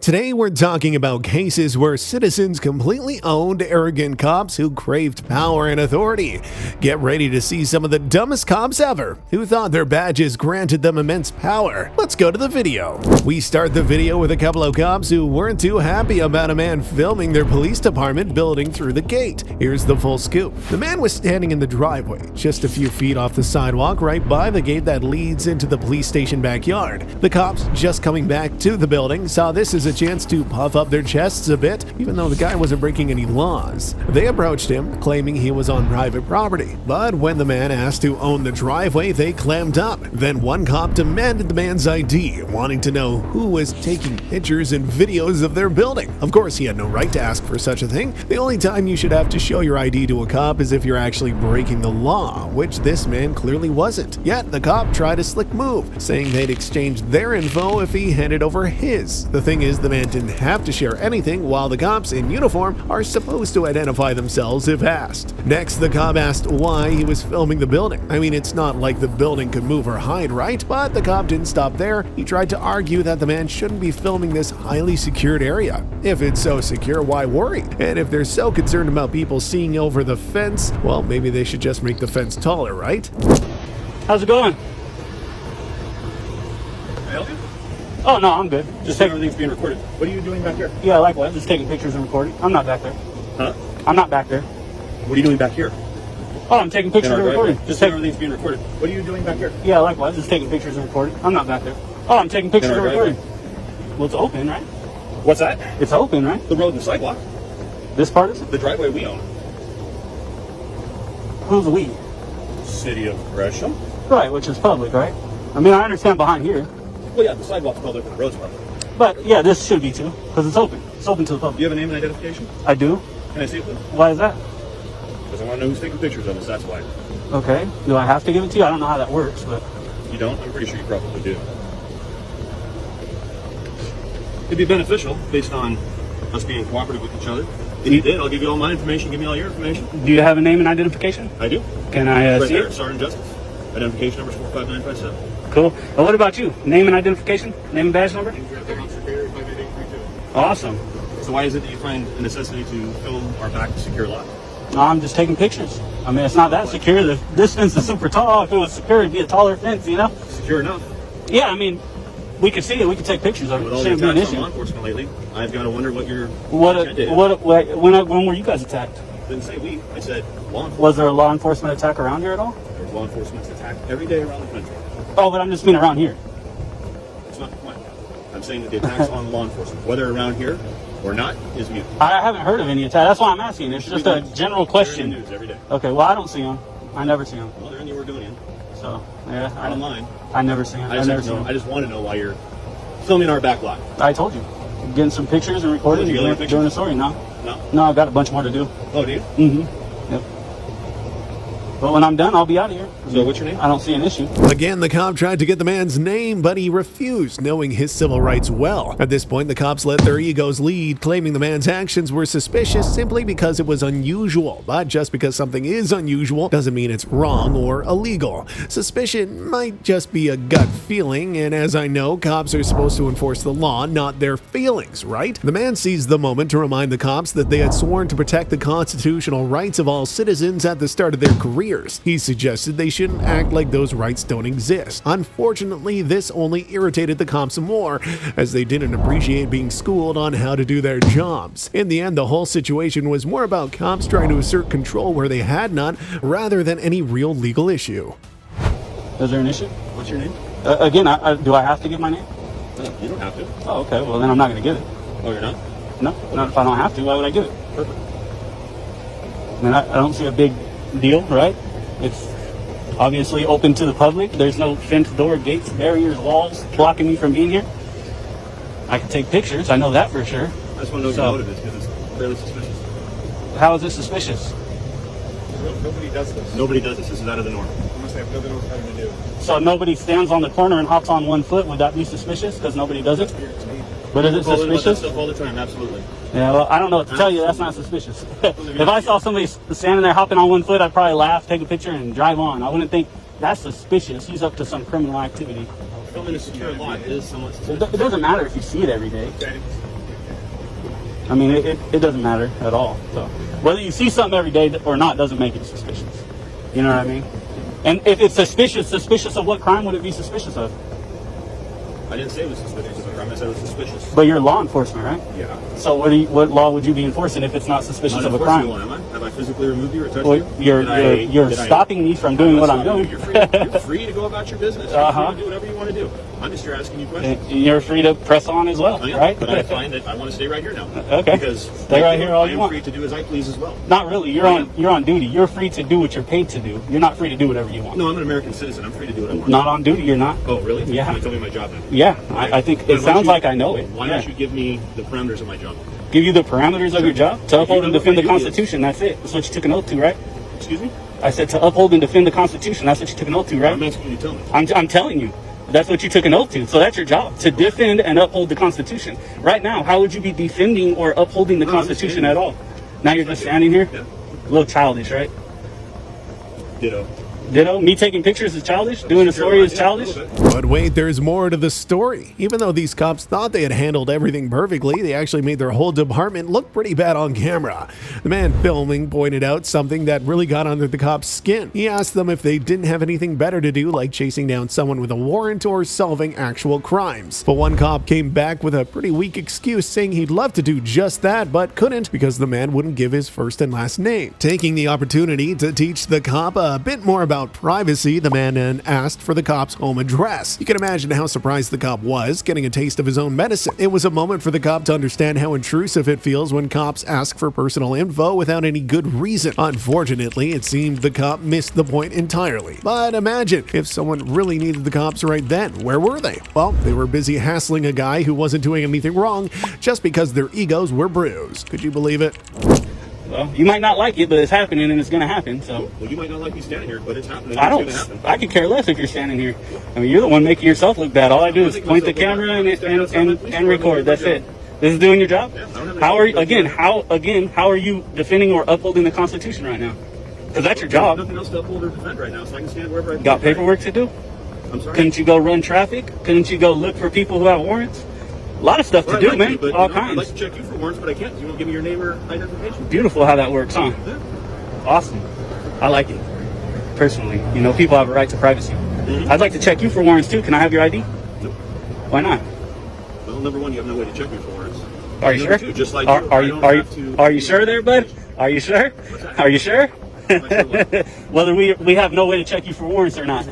Today we're talking about cases where citizens completely owned arrogant cops who craved power and authority. Get ready to see some of the dumbest cops ever who thought their badges granted them immense power. Let's go to the video. We start the video with a couple of cops who weren't too happy about a man filming their police department building through the gate. Here's the full scoop. The man was standing in the driveway, just a few feet off the sidewalk right by the gate that leads into the police station backyard. The cops, just coming back to the building, saw this as a chance to puff up their chests a bit, even though the guy wasn't breaking any laws. They approached him, claiming he was on private property. But when the man asked to own the driveway, they clammed up. Then one cop demanded the man's ID, wanting to know who was taking pictures and videos of their building. Of course, he had no right to ask for such a thing. The only time you should have to show your ID to a cop is if you're actually breaking the law, which this man clearly wasn't. Yet the cop tried a slick move, saying they'd exchange their info if he handed over his. The thing is, the man didn't have to share anything, while the cops in uniform are supposed to identify themselves if asked. Next, the cop asked why he was filming the building. I mean, it's not like the building could move or hide, right? But the cop didn't stop there. He tried to argue that the man shouldn't be filming this highly secured area. If it's so secure, why worry? And if they're so concerned about people seeing over the fence, well, maybe they should just make the fence taller, right? How's it going? Can I help you? Oh, no, I'm good. Just saying everything's being recorded. What are you doing back here? Yeah, likewise. Just taking pictures and recording. I'm not back there. Huh? I'm not back there. What are you doing back here? Oh, I'm taking pictures and recording. Just saying everything's being recorded. What are you doing back here? Yeah, likewise. Just taking pictures and recording. I'm not back there. Oh, I'm taking pictures and recording. Well, it's open, right? What's that? It's open, right? The road and the sidewalk. This part is it? The driveway we own. Who's we? City of Gresham. Right, which is public, right? I mean, I understand behind here. Well, yeah, the sidewalk's public and the road's public. But, yeah, this should be too, because it's open. It's open to the Do public. you have a name and identification? I do. Can I see it, please? Why is that? Because I want to know who's taking pictures of us, that's why. Okay. Do I have to give it to you? I don't know how that works, but... You don't? I'm pretty sure you probably do. It'd be beneficial, based on us being cooperative with each other. If you did, I'll give you all my information, give me all your information. Do you have a name and identification? I do. Can I Right see there, it? Sergeant Justice. Identification number is 45957. Cool. Well, what about you? Name and identification? Name and badge number? Awesome. So why is it that you find a necessity to film our back secure lot? No, I'm just taking pictures. I mean, it's not that secure. This fence is super tall. If it was secure, it'd be a taller fence, you know? Secure enough. Yeah, I mean, we could see it. We could take pictures of it. With It all the shouldn't be an attacks on issue. law enforcement lately, I've got to wonder what your When were you guys attacked? Didn't say we. I said law enforcement. Was there a law enforcement attack around here at all? There's law enforcement attack every day around the country. Oh, but I'm just mean around here. It's not the point. I'm saying that the attacks on law enforcement, whether around here or not, is mute. I haven't heard of any attack. That's why I'm asking. It's just a general question. They're in the news every day. Okay, well, I don't see them. I never see them. Well, they're in the Oregonian. So, yeah. Online. I never see them. I just want to know why you're filming our back lot. I told you. Getting some pictures and recording. Did you get any pictures? Doing a story. No. No? I got a bunch more to do. Oh, do you? Mm-hmm. Yep. But when I'm done, I'll be out of here. So what's your name? I don't see an issue. Again, the cop tried to get the man's name, but he refused, knowing his civil rights well. At this point, the cops let their egos lead, claiming the man's actions were suspicious simply because it was unusual. But just because something is unusual doesn't mean it's wrong or illegal. Suspicion might just be a gut feeling, and as I know, cops are supposed to enforce the law, not their feelings, right? The man seized the moment to remind the cops that they had sworn to protect the constitutional rights of all citizens at the start of their career. He suggested they shouldn't act like those rights don't exist. Unfortunately, this only irritated the cops more, as they didn't appreciate being schooled on how to do their jobs. In the end, the whole situation was more about cops trying to assert control where they had none, rather than any real legal issue. Is there an issue? What's your name? Again, do I have to give my name? You don't have to. Oh, okay. Well, then I'm not going to give it. Oh, you're not? No, not if I don't have to. Why would I give it? Perfect. I mean, I don't see a big deal, right? It's obviously open to the public. There's no fence, door, gates, barriers, walls blocking me from being here. I can take pictures. I know that for sure. I just want to know what your motive is, because it's fairly suspicious. How is it suspicious? Nobody does this. Nobody does this. This is out of the norm. Unless they have nothing else having to do. So nobody stands on the corner and hops on one foot. Would that be suspicious? Because nobody does it? But is it suspicious? Stuff all the time, absolutely. Yeah, well, I don't know what to tell you. That's not suspicious. If I saw somebody standing there hopping on one foot, I'd probably laugh, take a picture, and drive on. I wouldn't think that's suspicious. He's up to some criminal activity. Filming a secure lot is somewhat suspicious. It doesn't matter if you see it every day. I mean, it doesn't matter at all. So whether you see something every day or not doesn't make it suspicious. You know what I mean? And if it's suspicious of what crime would it be suspicious of? I didn't say it was suspicious of a crime. I said it was suspicious. But you're law enforcement, right? Yeah. So what law would you be enforcing if it's not suspicious of a crime? Am I? Have I physically removed you or touched Well, you? you're stopping me from doing what I'm doing. You're free to go about your business. You're free to do whatever you want to do. I'm just here asking you questions. And you're free to press on as well, right? But I find that I want to stay right here now. Okay. Because stay right here all you want. I'm free to do as I please as well. Not really. You're on duty. You're free to do what you're paid to do. You're not free to do whatever you want. No, I'm an American citizen. I'm free to do what I want. Not on duty. You're not. Oh, really? Yeah. Can you tell me my job then? Yeah. I think it sounds like I know it. Why don't you give me the parameters of my job? Give you the parameters of your job to uphold and defend the Constitution. That's it. That's what you took an oath to, right? Excuse me? I said to uphold and defend the Constitution. That's what you took an oath to, right? I'm asking you to tell me. I'm telling you. That's what you took an oath to. So that's your job, to defend and uphold the Constitution. Right now, how would you be defending or upholding the Constitution at all? Now you're just standing here? Yeah. A little childish, right? Ditto. Ditto? Me taking pictures is childish? Doing a story is childish? But wait, there's more to the story. Even though these cops thought they had handled everything perfectly, they actually made their whole department look pretty bad on camera. The man filming pointed out something that really got under the cops' skin. He asked them if they didn't have anything better to do, like chasing down someone with a warrant or solving actual crimes. But one cop came back with a pretty weak excuse, saying he'd love to do just that, but couldn't because the man wouldn't give his first and last name. Taking the opportunity to teach the cop a bit more about privacy, the man then asked for the cop's home address. You can imagine how surprised the cop was, getting a taste of his own medicine. It was a moment for the cop to understand how intrusive it feels when cops ask for personal info without any good reason. Unfortunately, it seemed the cop missed the point entirely. But imagine if someone really needed the cops right then. Where were they? Well, they were busy hassling a guy who wasn't doing anything wrong just because their egos were bruised. Could you believe it? Well, you might not like it, but it's happening and it's going to happen. So. Well, you might not like me standing here, but it's happening. I don't. I could care less if you're standing here. I mean, you're the one making yourself look bad. All I do is point the camera and record. That's it. This is doing your job. How are you, how are you defending or upholding the Constitution right now? Because that's your job. Nothing else to uphold or defend right now, so I can stand wherever I got paperwork to do. I'm sorry. Couldn't you go run traffic? Couldn't you go look for people who have warrants? A lot of stuff to do, man. All kinds. I'd like to check you for warrants, but I can't. You won't give me your name or identification. Beautiful how that works, huh? Yeah. Awesome. I like it. Personally, you know, people have a right to privacy. Mm-hmm. I'd like to check you for warrants too. Can I have your ID? Nope. Why not? Well, number one, you have no way to check me for warrants. Are you sure? Two, just like are you sure there, bud? Are you sure? Are you sure? Whether we have no way to check you for warrants or not.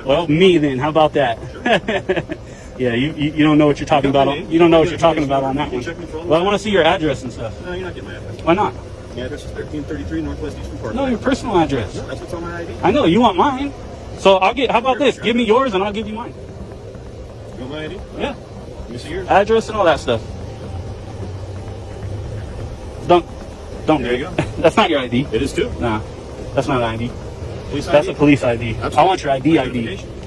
Well, me then. How about that? Sure. Yeah, you don't know what you're talking about. You don't know what you're talking about on that one. Well, I want to see your address and stuff. No, you're not getting my address. Why not? The address is 1333 Northwest Eastern Park. No, your personal address. No, that's what's on my ID. I know, you want mine. So I'll get, how about this? Give me yours and I'll give you mine. You want my ID? Yeah. Let me see yours. Address and all that stuff. Don't. There you go. That's not your ID. It is too. Nah, that's not an ID. Police That's ID? a police ID. Absolutely. I want your ID.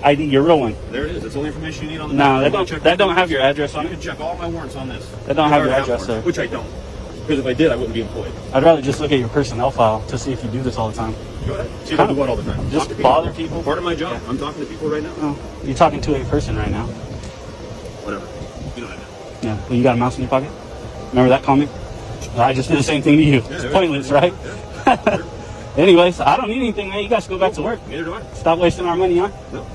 ID, your real one. There it is. That's all the information you need on the No, that don't have your address on You it. can check all my warrants on this. That don't have your address, sir. Which I don't. Because if I did, I wouldn't be employed. I'd rather just look at your personnel file to see if you do this all the time. Go ahead. See if I do what all the time? Just bother people. Part of my job. Yeah. I'm talking to people right now. Oh, you're talking to a person right now. Whatever. You know what I mean. Yeah. Well, you got a mouse in your pocket? Remember that comment? I just did the same thing to you. It's pointless, right? Yeah. Anyways, I don't need anything, man. You guys go back to work. Neither do I. Stop wasting our money, huh? No.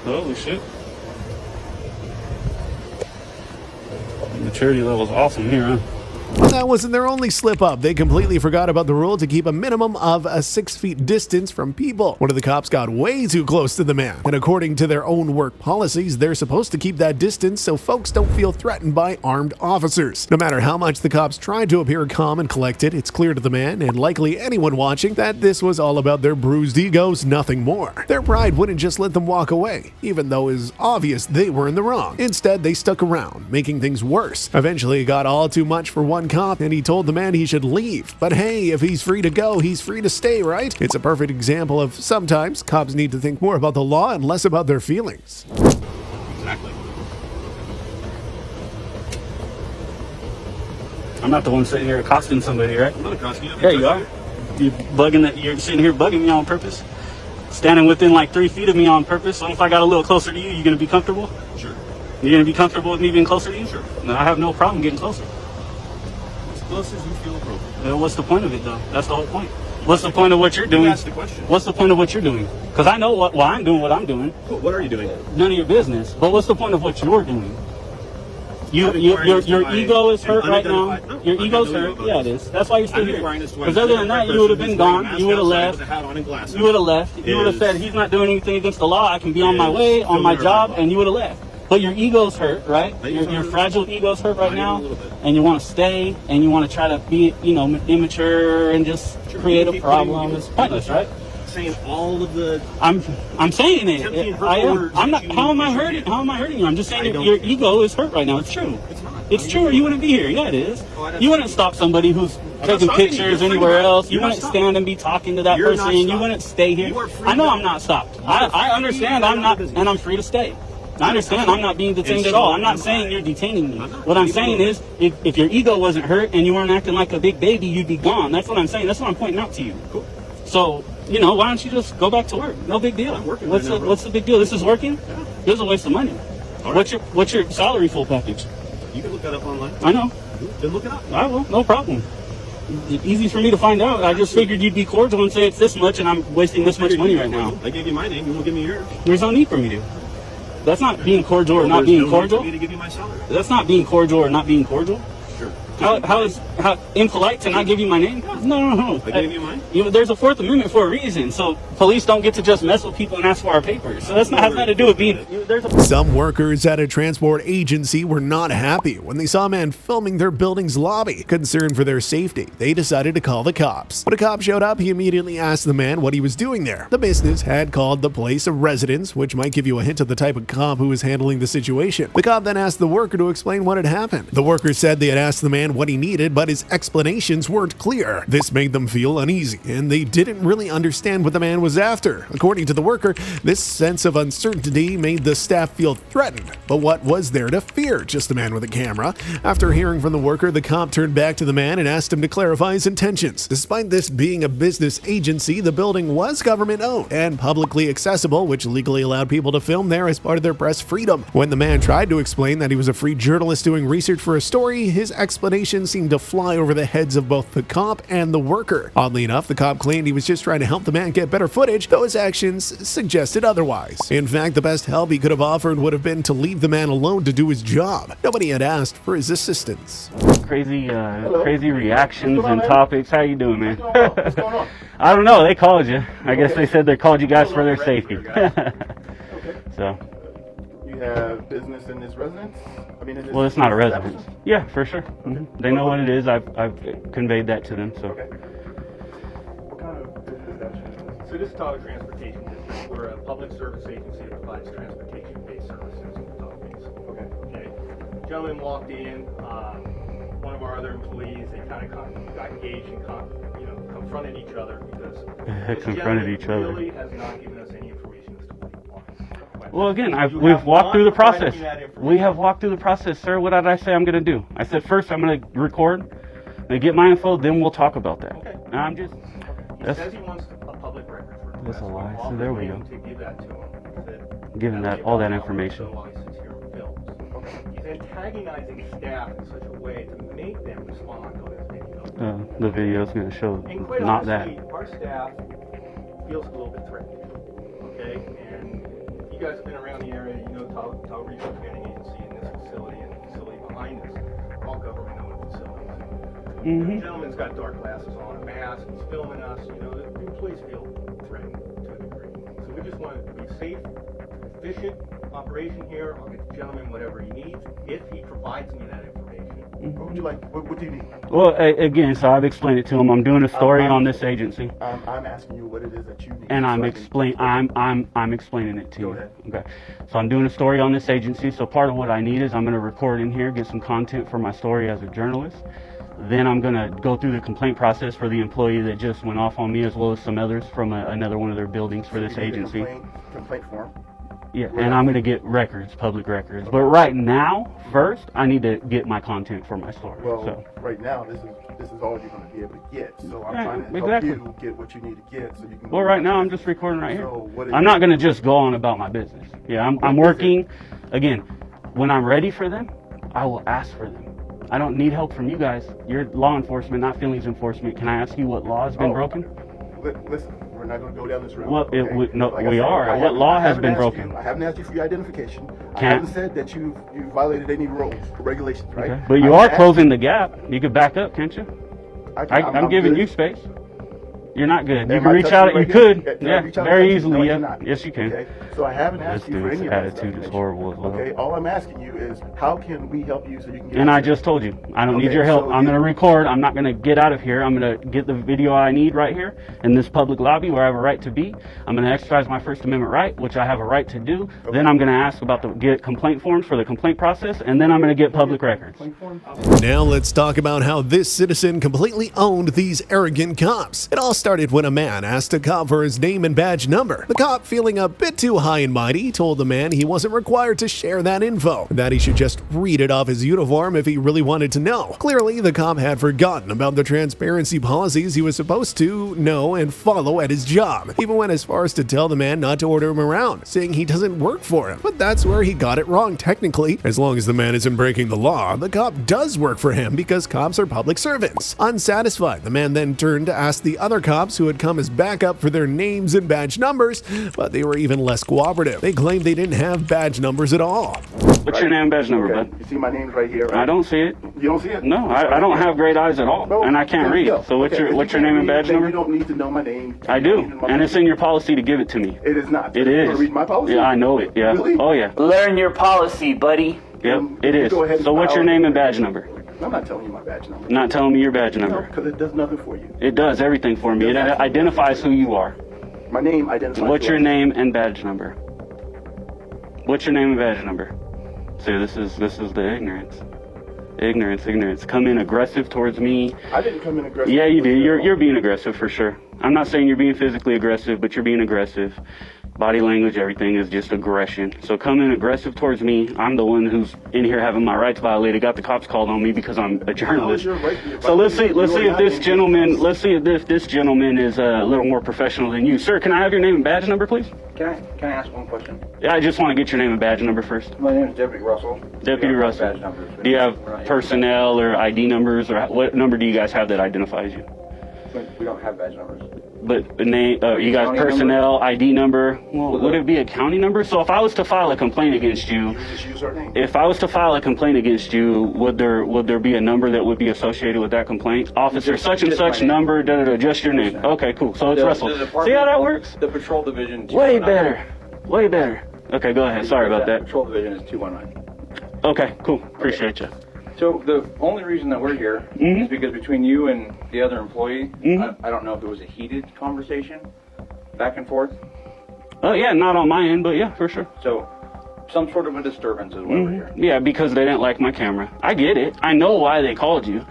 Holy shit. The maturity level is awesome here, huh? That wasn't their only slip up. They completely forgot about the rule to keep a minimum of a 6 feet distance from people. One of the cops got way too close to the man. And according to their own work policies, they're supposed to keep that distance so folks don't feel threatened by armed officers. No matter how much the cops tried to appear calm and collected, it's clear to the man, and likely anyone watching, that this was all about their bruised egos, nothing more. Their pride wouldn't just let them walk away, even though it was obvious they were in the wrong. Instead, they stuck around, making things worse. Eventually, it got all too much for one cop, and he told the man he should leave. But hey, if he's free to go, he's free to stay, right? It's a perfect example of sometimes cops need to think more about the law and less about their feelings. Exactly. I'm not the one sitting here accosting somebody, right? I'm not accosting you. Yeah, you are. You're sitting here bugging me on purpose. Standing within like 3 feet of me on purpose. So if I got a little closer to you, you gonna be comfortable? Sure. You're gonna be comfortable with me being closer to you? Sure. No, I have no problem getting closer. As close as you feel appropriate. What's the point of it, though? That's the whole point. What's the point of what you're doing? You asked the question. What's the point of what you're doing? Because I know why I'm doing what I'm doing. Cool. What are you doing? None of your business. But what's the point of what you're doing? Your ego is hurt right now. No, Your ego's hurt. Yeah, it is. That's why you're still I'm here. inquiring as to why Because other than that, you would have been gone. You would have left. With a hat on and glasses. You would have left. You would have said, he's not doing anything against the law. I can be on my way, on my job, and you would have left. But your ego's hurt, right? Your fragile ego's hurt right now, and you want to stay, and you want to try to be, immature and just create a problem. It's pointless, right? Saying all of the. I'm saying it. I am. I'm not. How am I hurting? How am I hurting you? I'm just saying your ego is hurt right now. It's true. It's not. It's true, or you wouldn't be here. Yeah, it is. You wouldn't stop somebody who's taking stopping pictures you. anywhere else. You You're not wouldn't stopping. stand and be talking to that You're person. not You stopping. wouldn't stay here. You are free I know to I'm not stopped. I understand I'm not, and I'm free to stay. I understand I'm not being detained at all. I'm not saying you're detaining me. What I'm saying is, if your ego wasn't hurt and you weren't acting like a big baby, you'd be gone. That's what I'm saying. That's what I'm pointing out to you. Cool. So, why don't you just go back to work? No big deal. I'm working What's right now, bro. what's the big deal? This is working? Yeah. This is a waste of money. All right. What's your salary full package? You can look that up online. I know. Then look it up. I will. No problem. Easy for me to find out. I just figured you'd be cordial and say it's this much and I'm wasting this much money right now. I gave you my name. You won't give me yours. There's no need for me to. That's not being cordial or not being cordial. I need to give you my salary. That's not being cordial or not being cordial. Sure. How impolite to not give you my name? No. I gave you mine. There's a Fourth Amendment for a reason. So police don't get to just mess with people and ask for our papers. So that's not has nothing to do with being. Some workers at a transport agency were not happy when they saw a man filming their building's lobby. Concerned for their safety, they decided to call the cops. When a cop showed up, he immediately asked the man what he was doing there. The business had called the place a residence, which might give you a hint of the type of cop who was handling the situation. The cop then asked the worker to explain what had happened. The worker said they had asked the man what he needed, but his explanations weren't clear. This made them feel uneasy, and they didn't really understand what the man was after. According to the worker, this sense of uncertainty made the staff feel threatened. But what was there to fear? Just a man with a camera. After hearing from the worker, the cop turned back to the man and asked him to clarify his intentions. Despite this being a business agency, the building was government-owned and publicly accessible, which legally allowed people to film there as part of their press freedom. When the man tried to explain that he was a free journalist doing research for a story, his explanation seemed to fly over the heads of both the cop and the worker. Oddly enough, the cop claimed he was just trying to help the man get better footage, though his actions suggested otherwise. In fact, the best help he could have offered would have been to leave the man alone to do his job. Nobody had asked for his assistance. Crazy reactions and topics. How you doing, man? What's going on? I don't know. They called you. I guess they said they called you guys for their safety. Okay. So. You have business in this residence? Well, it's not a residence. Yeah, for sure. They know what it is. I've conveyed that to them. So. Okay. What kind of business is that? So this is Tyler Transportation District. We're a public service agency that provides transportation-based services in the top base. Okay. Gentleman walked in. One of our other employees, they kind of got engaged and confronted each other because this Confronted each other. really has not given us any information as to what he wants. Well, again, we've walked through the process. We have walked through the process, sir. What did I say I'm going to do? I said first I'm going to record, then get my info, then we'll talk about that. Okay. And I'm just. He says he wants a public records request. That's a lie. So We're there we offering go. to give that to him. Giving that all that information. So while he sits here and films. He's antagonizing staff in such a way to make them respond on his video. The video is going to show And quite not honestly, that. our staff feels a little bit threatened. Okay? And you guys have been around the area, you know Tahoe Regional Planning Agency and this facility and the facility behind us are all government-owned facilities. The gentleman's got dark glasses on, a mask, he's filming us, the employees feel threatened to a degree. So we just want it to be safe, efficient operation here. I'll get the gentleman whatever he needs if he provides me that information. What would you like? What do you need? Well, again, so I've explained it to him. I'm doing a story on this agency, I'm asking you what it is that you need. and I'm so I can- I'm explaining it to Go you. ahead. Okay. So I'm doing a story on this agency. So part of what I need is I'm going to record in here, get some content for my story as a journalist. Then I'm going to go through the complaint process for the employee that just went off on me, as well as some others from another one of their buildings for this You need a agency. Complaint form. Yeah, and I'm going to get records, public records. But right now, first, I need to get my content for my story. Well, So. right now, this is all you're going to be able to get. So I'm Yeah, trying to help exactly. you get what you need to get so you can. Well, right now I'm just recording right here. So what is I'm not going to just go on about my business. Yeah, I'm working. Again, When I'm ready for them, I will ask for them. I don't need help from you guys. You're law enforcement, not feelings enforcement. Can I ask you what law has been broken? Listen, we're not going to go down this road. Well, okay? no, Like we said, are. What law has been broken? I haven't asked you for your identification. I haven't said that you violated any rules or regulations, right? Okay. But you are closing the gap. You could back up, can't you? I'm giving you space. You're not good. You can reach out. You could. Yeah, very easily. Yeah. Yes, you can. Okay? So I haven't asked you for any of that attitude is horrible as well. Okay. All I'm asking you is, how can we help you so you can get? And I just told you, I don't need your help. I'm going to record. I'm not going to get out of here. I'm going to get the video I need right here in this public lobby where I have a right to be. I'm going to exercise my First Amendment right, which I have a right to do. Okay. Then I'm going to ask about get complaint forms for the complaint process, and then I'm going to get public records. Now let's talk about how this citizen completely owned these arrogant cops. It all started when a man asked a cop for his name and badge number. The cop, feeling a bit too high and mighty, told the man he wasn't required to share that info, that he should just read it off his uniform if he really wanted to know. Clearly, the cop had forgotten about the transparency policies he was supposed to know and follow at his job. He even went as far as to tell the man not to order him around, saying he doesn't work for him. But that's where he got it wrong technically. As long as the man isn't breaking the law, the cop does work for him because cops are public servants. Unsatisfied, the man then turned to ask the other cops who had come as backup for their names and badge numbers, but they were even less cooperative. They claimed they didn't have badge numbers at all. What's your name and badge number, bud? You see my name's right here, right? I don't see it. You don't see it? No, I don't have great eyes at all, and I can't read. So what's your name and badge number? You don't need to know my name. I do, and it's in your policy to give it to me. It is not. It You is. wanna read my policy? Yeah, I know it. Yeah. Really? Oh yeah. Learn your policy, buddy. Yep, it is. Go ahead and So what's your file name it. and badge number? I'm not telling you my badge number. Not telling me your badge number. Because it does nothing for you. It does everything for me. It identifies who you are. My name identifies. What's who I your am. name and badge number? What's your name and badge number? See, this is the ignorance. Ignorance. Come in aggressive towards me. I didn't come in aggressive. Yeah, you do. You're being aggressive for sure. I'm not saying you're being physically aggressive, but you're being aggressive. Body language, everything is just aggression. So come in aggressive towards me. I'm the one who's in here having my rights violated. Got the cops called on me because I'm a journalist. So let's see if this gentleman is a little more professional than you. Sir, can I have your name and badge number, please? Can I ask one question? Yeah, I just want to get your name and badge number first. My name is Deputy Russell. Deputy Russell. Do you have personnel or ID numbers, or what number do you guys have that identifies you? We don't have badge numbers. But the name, you guys personnel, ID number. Well, would it be a county number? So if I was to file a complaint against you, Just use our name. if I was to file a complaint against you, would there be a number that would be associated with that complaint? Officer such and such number, just your name. Okay, cool. So it's Russell. See how that works? The patrol division. Way better. Okay, go ahead. Sorry about that. Patrol division is 219. Okay, cool. Appreciate you. So the only reason that we're here is because between you and the other employee, I don't know if it was a heated conversation, back and forth. Oh yeah, not on my end, but yeah, for sure. So some sort of a disturbance is why we're here. Yeah, because they didn't like my camera. I get it. I know why they called you.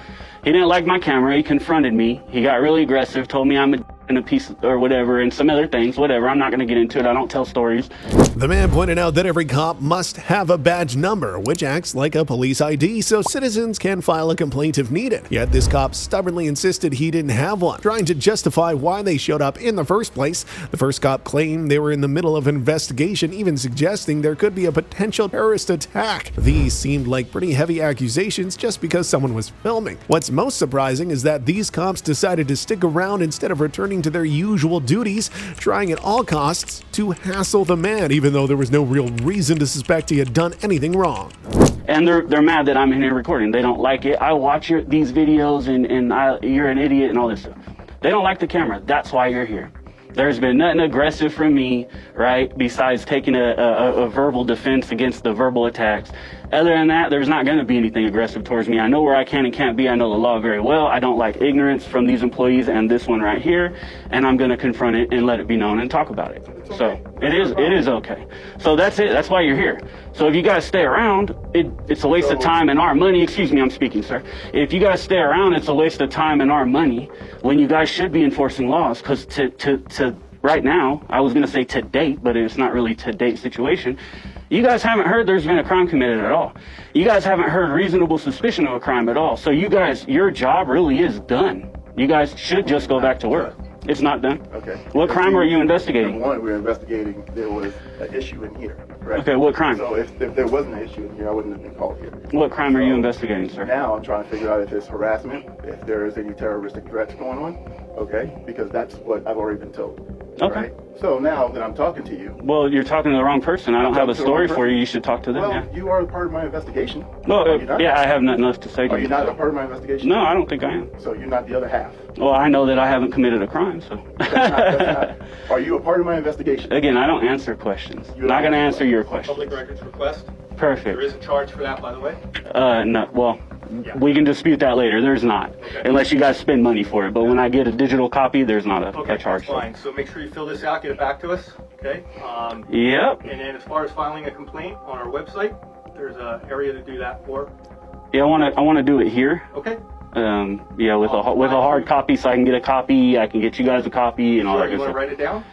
He didn't like my camera. He confronted me. He got really aggressive, told me I'm a piece or whatever, and some other things, whatever. I'm not going to get into it. I don't tell stories. The man pointed out that every cop must have a badge number, which acts like a police ID, so citizens can file a complaint if needed. Yet this cop stubbornly insisted he didn't have one, trying to justify why they showed up in the first place. The first cop claimed they were in the middle of an investigation, even suggesting there could be a potential terrorist attack. These seemed like pretty heavy accusations just because someone was filming. What's most surprising is that these cops decided to stick around instead of returning to their usual duties, trying at all costs to hassle the man, even though there was no real reason to suspect he had done anything wrong. And they're mad that I'm in here recording. They don't like it. I watch these videos and you're an idiot and all this stuff. They don't like the camera. That's why you're here. There's been nothing aggressive from me, right? Besides taking a verbal defense against the verbal attacks. Other than that, there's not going to be anything aggressive towards me. I know where I can and can't be. I know the law very well. I don't like ignorance from these employees and this one right here. And I'm going to confront it and let it be known and talk about it. So it is okay. So that's it. That's why you're here. So if you guys stay around, it's a waste of time and our money. Excuse me, I'm speaking, sir. If you guys stay around, it's a waste of time and our money when you guys should be enforcing laws. Because to right now, I was going to say to date, but it's not really to date situation. You guys haven't heard there's been a crime committed at all. You guys haven't heard reasonable suspicion of a crime at all. So you guys, your job really is done. You guys should just go back to work. It's not done. Okay. What crime are you investigating? Number one, we're investigating there was an issue in here. correct? Okay, what crime? So if there wasn't an issue in here, I wouldn't have been called here. What crime are you investigating, sir? Now I'm trying to figure out if it's harassment, if there is any terroristic threats going on, okay? Because that's what I've already been told. Okay. Right? So now that I'm talking to you, Well, you're talking to the wrong person. I don't have a story for you. You should talk to them. well, Yeah. you are a part of my investigation. Well, Are you not? yeah, I have nothing else to say to Are you. you not a part of my investigation? No, I don't think I am. So you're not the other half. Well, I know that I haven't committed a crime, so. That's not. Are you a part of my investigation? Again, I don't answer questions. You I'm don't not going to answer answer your questions. Public records request. There Perfect. is a charge for that, by the way. No, well, Yeah. we can dispute that later. There's not. Okay. Unless you guys spend money for it. But when I get a digital copy, there's not Okay, a charge. that's fine. So make sure you fill this out, get it back to us, okay? Yep. And then as far as filing a complaint on our website, there's an area to do that for. Yeah, I want to do it here. Okay? Yeah, with a hard copy, so I can get a copy. I can get you guys a copy and all Sure, that you good want to stuff. write it down?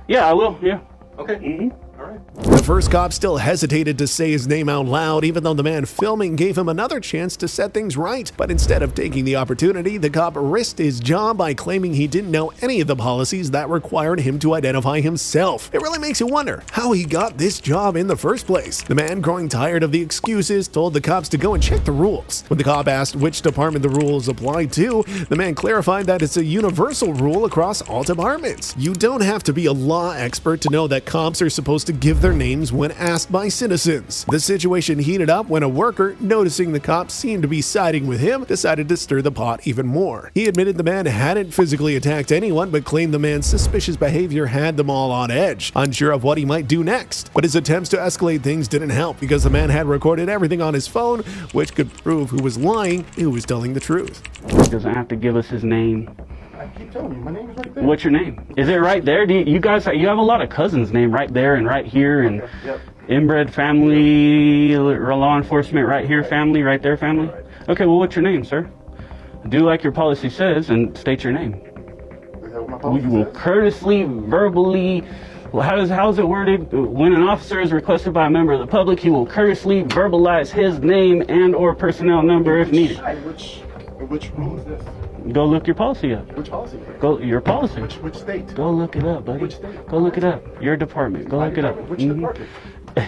Yeah, I will. Yeah. Okay. Mm-hmm. All right. The first cop still hesitated to say his name out loud, even though the man filming gave him another chance to set things right. But instead of taking the opportunity, the cop risked his job by claiming he didn't know any of the policies that required him to identify himself. It really makes you wonder how he got this job in the first place. The man, growing tired of the excuses, told the cops to go and check the rules. When the cop asked which department the rules applied to, the man clarified that it's a universal rule across all departments. You don't have to be a law expert to know that cops are supposed to give their names when asked by citizens. The situation heated up when a worker, noticing the cops seemed to be siding with him, decided to stir the pot even more. He admitted the man hadn't physically attacked anyone, but claimed the man's suspicious behavior had them all on edge, unsure of what he might do next. But his attempts to escalate things didn't help because the man had recorded everything on his phone, which could prove who was lying, who was telling the truth. He doesn't have to give us his name. I keep telling you, my name is right there. What's your name? Is it right there? Do you guys, you have a lot of cousins named right there and right here, and Yep. inbred family, law enforcement right here family, right there family? Okay, well, what's your name, sir? Do like your policy says and state your name. Is that what my We policy will says? courteously, verbally, well, how's it worded? When an officer is requested by a member of the public, he will courteously verbalize his name and or personnel number if needed. Which rule is this? Go look your policy up. Which policy? Go your policy. Which state? Go look it up, buddy. Which state? Go look it up. Your department. Go My look it up. department? Which Mhm. department?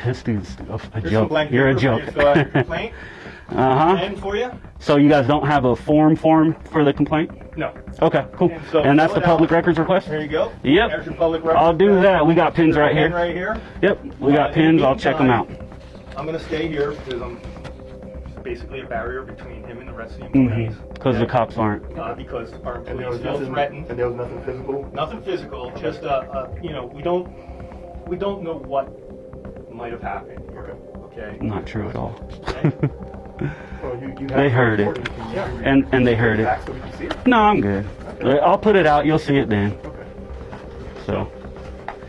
This dude's a Here's some joke. blank You're a paper for you joke. to fill out your complaint. Uh-huh. And for you? So you guys don't have a form for the complaint? No. Okay, cool. And so And that's fill the it out. public records request? Here you go. Yep. There's your public records. I'll do that. We got pins right Pen here. right here. Yep, we got pins. I'll check them out. I'm going to stay here because I'm basically a barrier between him and the rest of the employees. Because the cops aren't. Because our And there employees was feel nothing threatened. And there was nothing physical. Nothing physical, just we don't know what might have happened here. Okay. Not true at all. Okay? Well, you have They heard it. recording. Can you- And they heard it. back so we can see it? No, I'm good. I'll put it out. You'll see it then. Okay. So.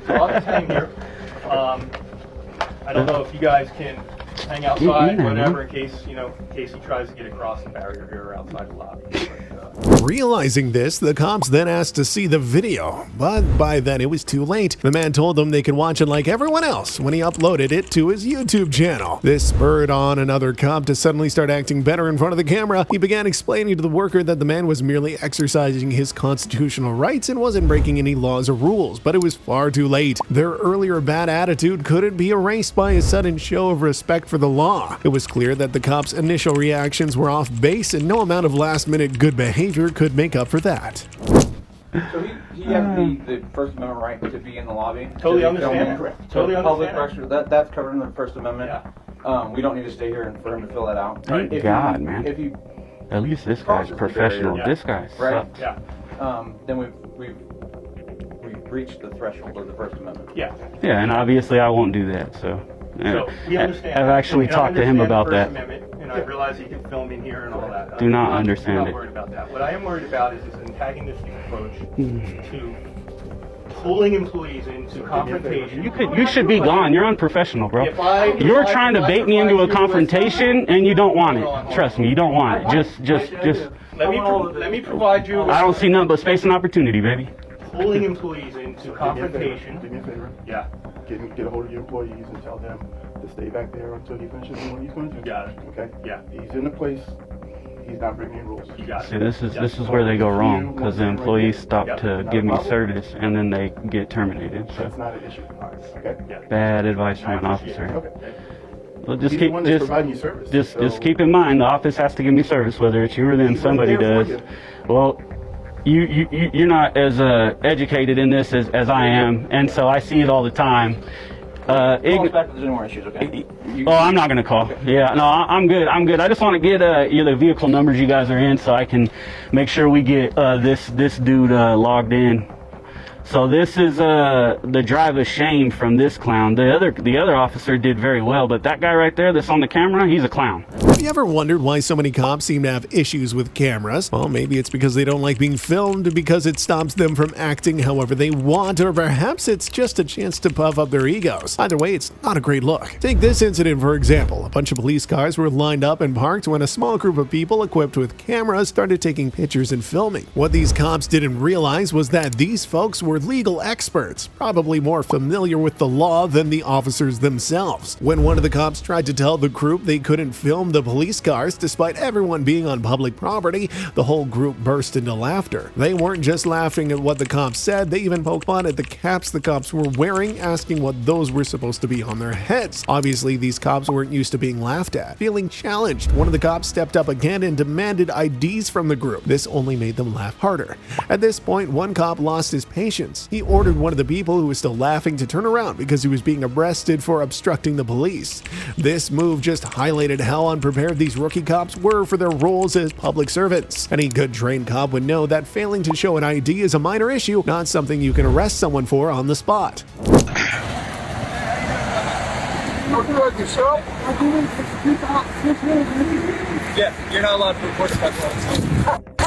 So I'll just hang here. I don't know if you guys can hang outside, Yeah. whatever, in case he tries to get across the barrier here or outside the lobby. Realizing this, the cops then asked to see the video, but by then it was too late. The man told them they could watch it like everyone else when he uploaded it to his YouTube channel. This spurred on another cop to suddenly start acting better in front of the camera. He began explaining to the worker that the man was merely exercising his constitutional rights and wasn't breaking any laws or rules, but it was far too late. Their earlier bad attitude couldn't be erased by a sudden show of respect for the law. It was clear that the cops' initial reactions were off base, and no amount of last-minute good behavior could make up for that. So he has the First Amendment right to be in the lobby. Totally to be understand. filming. Correct. So Totally public understand. records, that's covered in the First Amendment. Yeah. We don't need to stay here and for him to fill that out. Thank If God, you- man. If you At least this guy's professional. Yeah. This guy Right. sucks. Yeah. then we've reached the threshold of the First Amendment. Yeah. Yeah, and obviously I won't do that, so. So we understand. I've actually And I talked to him understand about the that. First Amendment, and I realize he can film in here and all that. Do not I'm understand not it. worried about that. What I am worried about is this antagonistic approach Hmm. to pulling employees into confrontation. You should be gone. You're unprofessional, bro. If You're I trying to bait me into a confrontation, and you don't want it. Trust me, you don't want it. Just. Let me provide you I don't see nothing but space and opportunity, baby. pulling employees into confrontation. Do me a favor. Yeah. Get a hold of your employees and tell them to stay back there until he finishes doing what he's going to do. Got it. Okay? Yeah. He's in a place he's not breaking any rules. You got it. See, this is where they go wrong, because the employees stop to give me service and then they get terminated. So That's not an issue. Okay? bad advice from an officer. Okay. Well, just He's the keep one that's providing you service. just keep in mind the office has to give me service, whether it's you or them. Somebody there does. for you. Well, you're not as educated in this as I am, and so I see it all the time. Call us back if there's any more issues, okay? Oh, I'm not gonna call. Yeah, no, I'm good. I'm good. I just want to get the vehicle numbers you guys are in, so I can make sure we get this dude logged in. So this is the drive of shame from this clown. The other officer did very well, but that guy right there that's on the camera, he's a clown. Have you ever wondered why so many cops seem to have issues with cameras? Well, maybe it's because they don't like being filmed, because it stops them from acting however they want, or perhaps it's just a chance to puff up their egos. Either way, it's not a great look. Take this incident for example. A bunch of police cars were lined up and parked when a small group of people equipped with cameras started taking pictures and filming. What these cops didn't realize was that these folks were legal experts, probably more familiar with the law than the officers themselves. When one of the cops tried to tell the group they couldn't film the police cars despite everyone being on public property, the whole group burst into laughter. They weren't just laughing at what the cops said, they even poked fun at the caps the cops were wearing, asking what those were supposed to be on their heads. Obviously, these cops weren't used to being laughed at. Feeling challenged, one of the cops stepped up again and demanded IDs from the group. This only made them laugh harder. At this point, one cop lost his patience. He ordered one of the people who was still laughing to turn around because he was being arrested for obstructing the police. This move just highlighted how unprepared these rookie cops were for their roles as public servants. Any good trained cop would know that failing to show an ID is a minor issue, not something you can arrest someone for on the spot. Yeah, you're not allowed to report stuff.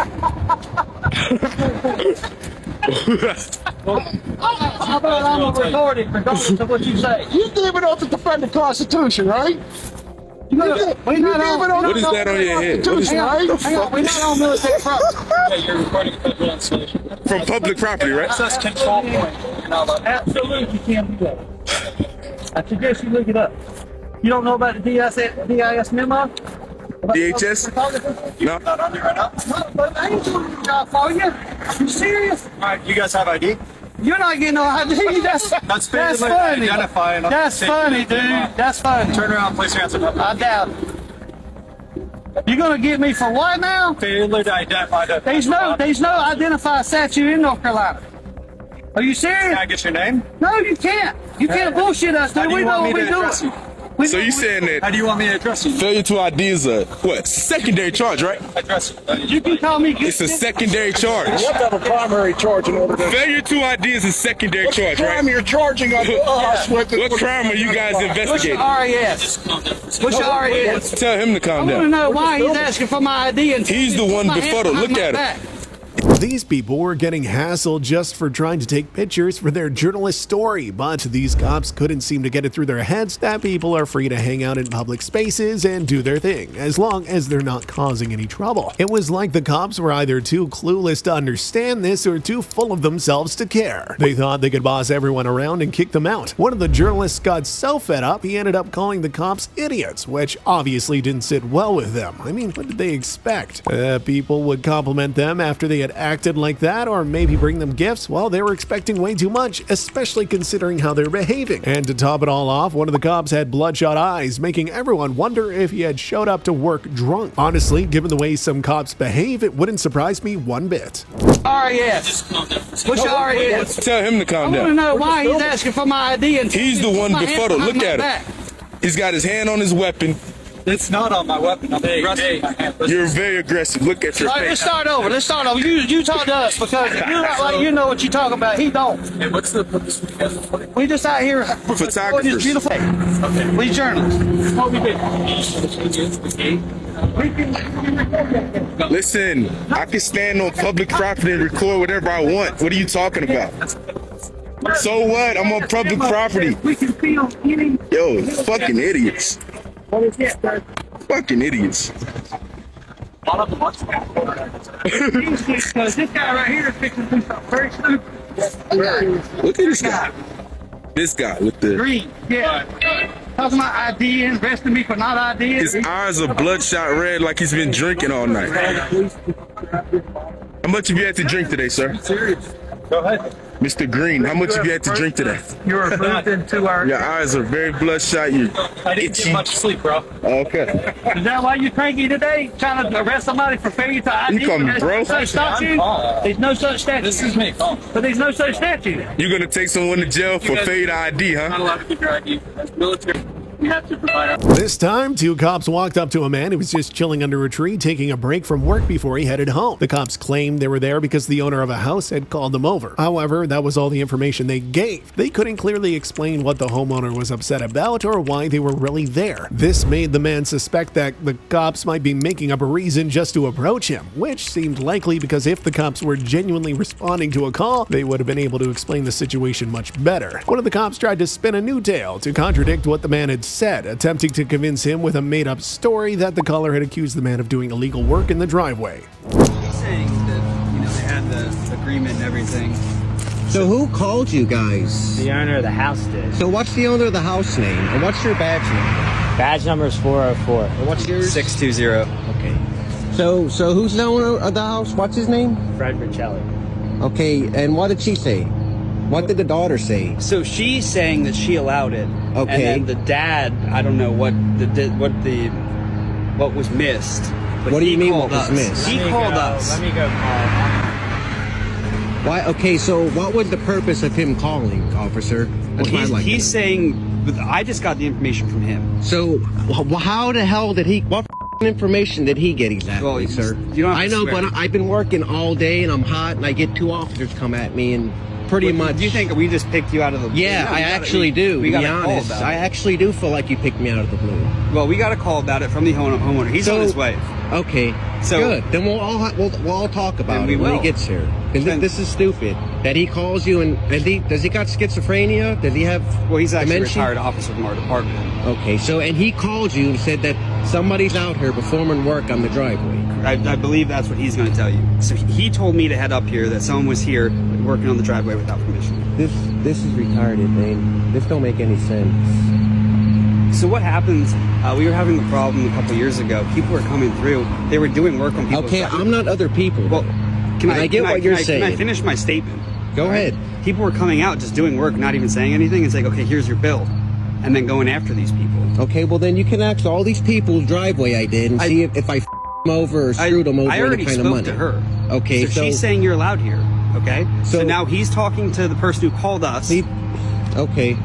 How about I'm gonna record it regardless of what you say? You gave it up to defend the Constitution, right? What is that on your head? What is Hang on, we're not on military property. Yeah, you're recording federal installation. From public property, right? Access control point. You're not allowed. Absolutely, you can't do that. I suggest you look it up. You don't know about the DIS memo? DHS? No. Not on there right now. But I ain't doing your job for you. Are you serious? All right, you guys have ID? You're not getting no ID. That's fairly funny. identifying. That's funny, dude. That's funny. Turn around, place your hands up. I doubt it. You're gonna get me for what now? Failure to identify. There's no identified statute in North Carolina. Are you serious? Can I get your name? No, you can't. You can't bullshit us, dude. How do We you know want what me to we're address doing. you? So you saying How that do you want me to address you? failure to ID is a secondary charge, right? Address you. You can call me. It's a secondary charge. You have to have a primary charge in order to. Failure to ID is a secondary charge, Crime right? you're charging us with. What crime are you guys What's your investigating? RES? What's your RES? Tell him to I calm want to down. know why he's asking for my ID and He's the one my befuddled. hand Look behind at my him. back. These people were getting hassled just for trying to take pictures for their journalist story, but these cops couldn't seem to get it through their heads that people are free to hang out in public spaces and do their thing, as long as they're not causing any trouble. It was like the cops were either too clueless to understand this or too full of themselves to care. They thought they could boss everyone around and kick them out. One of the journalists got so fed up, he ended up calling the cops idiots, which obviously didn't sit well with them. I mean, what did they expect? People would compliment them after they had acted like that, or maybe bring them gifts? Well, they were expecting way too much, especially considering how they're behaving. And to top it all off, one of the cops had bloodshot eyes, making everyone wonder if he had showed up to work drunk. Honestly, given the way some cops behave, it wouldn't surprise me one bit. RES. What's your RES? Tell him to I calm want to down. know why he's asking for my ID and He's the one my hand befuddled. behind Look my at back. him. He's got his hand on his weapon. It's not on my weapon. I'm aggressive. You're very aggressive. Look at your All right, let's face. start over. You talk to us because you act like you know what you're talking about. He don't. Hey, what's the purpose of you guys? We just out here Photographers. this beautiful. Okay. We journalists. What we do? Listen, I can stand on public property and record whatever I want. What are you talking about? So what? I'm on public property. We can film any. Yo, fucking idiots. What is that, sir? Fucking idiots. Because this guy right here is fixing to do something very stupid. Look at this guy. This guy with the Green. Yeah. talking about ID and arresting me for not ID. His eyes are bloodshot red like he's been drinking all night. How much have you had to drink today, sir? Serious. Go ahead. Mr. Green, how much have you had to drink today? You were moved in 2 hours. Your eyes are very bloodshot. You I didn't get much sleep, bro. okay? Is that why you cranky today? Trying to arrest somebody for failure to ID? You call me bro? There's no such statute. There's no such statute. This is me. But there's no such statute. You're gonna take someone to jail for failed ID, huh? Not allowed to keep your ID. That's military. We have to provide our... This time, 2 cops walked up to a man who was just chilling under a tree taking a break from work before he headed home. The cops claimed they were there because the owner of a house had called them over. However, that was all the information they gave. They couldn't clearly explain what the homeowner was upset about or why they were really there. This made the man suspect that the cops might be making up a reason just to approach him, which seemed likely because if the cops were genuinely responding to a call, they would have been able to explain the situation much better. One of the cops tried to spin a new tale to contradict what the man had said, attempting to convince him with a made-up story that the caller had accused the man of doing illegal work in the driveway. He's saying that, you know, they had the agreement and everything. So who called you guys? The owner of the house did. So what's the owner of the house name? And what's your badge number? Badge number is 404. And what's yours? 620. Okay. So who's the owner of the house? What's his name? Fred Bercelli. Okay, and what did she say? What did the daughter say? So she's saying that she allowed it. Okay. And then the dad, I don't know what was missed. But What do you mean what called was us. missed? He called us. Let me go call. Why? Okay, so what was the purpose of him calling, officer? That's what I'd like to He's know. saying, I just got the information from him. So how the hell did he? What information did he get exactly, Well, sir? you don't have I to know, swear. but I've been working all day and I'm hot, and I get 2 officers come at me and pretty much. Do you think we just picked you out of the blue? Yeah, I actually do. We To got be a call honest, about it. I actually do feel like you picked me out of the blue. Well, we got a call about it from the homeowner. He's on his way. Okay, So- good. Then we'll all talk about Then we it when he will. gets here. Because Then- this is stupid. That he calls you and does he got schizophrenia? Does he have? Well, he's actually a dementia? retired officer from our department. Okay, so and he called you and said that somebody's out here performing work on the driveway. I believe that's what he's going to tell you. So he told me to head up here, that someone was here working on the driveway without permission. This is retarded, man. This don't make any sense. So what happens, we were having a problem a couple years ago. People were coming through. They were doing work on people's Okay, driveway. I'm not other people. Well, Can I get what you're saying? Can I finish my statement? Go All right? ahead. People were coming out just doing work, not even saying anything. It's like, okay, here's your bill. And then going after these people. Okay, well then you can ask all these people's driveway I did and see if I them over or screwed them over I with already any kind spoke of money. to her. Okay, so she's saying you're allowed here. Okay? So now he's talking to the person who called us. Okay.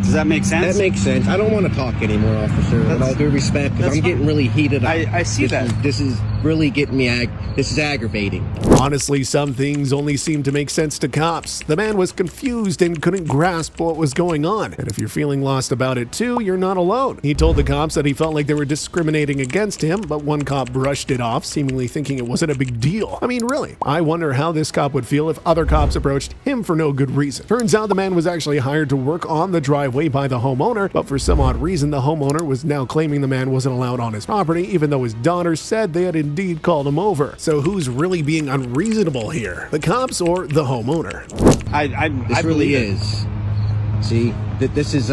Does that make sense? That makes sense. I don't want to talk anymore, officer. With all due respect, because I'm getting really heated up. I see that. This is really getting me. This is aggravating. Honestly, some things only seem to make sense to cops. The man was confused and couldn't grasp what was going on. And if you're feeling lost about it too, you're not alone. He told the cops that he felt like they were discriminating against him, but one cop brushed it off, seemingly thinking it wasn't a big deal. I mean, really, I wonder how this cop would feel if other cops approached him for no good reason. Turns out the man was actually hired to work on the driveway by the homeowner, but for some odd reason, the homeowner was now claiming the man wasn't allowed on his property, even though his daughter said they had indeed called him over. So who's really being unreasonable here? The cops or the homeowner? This really is. See, this is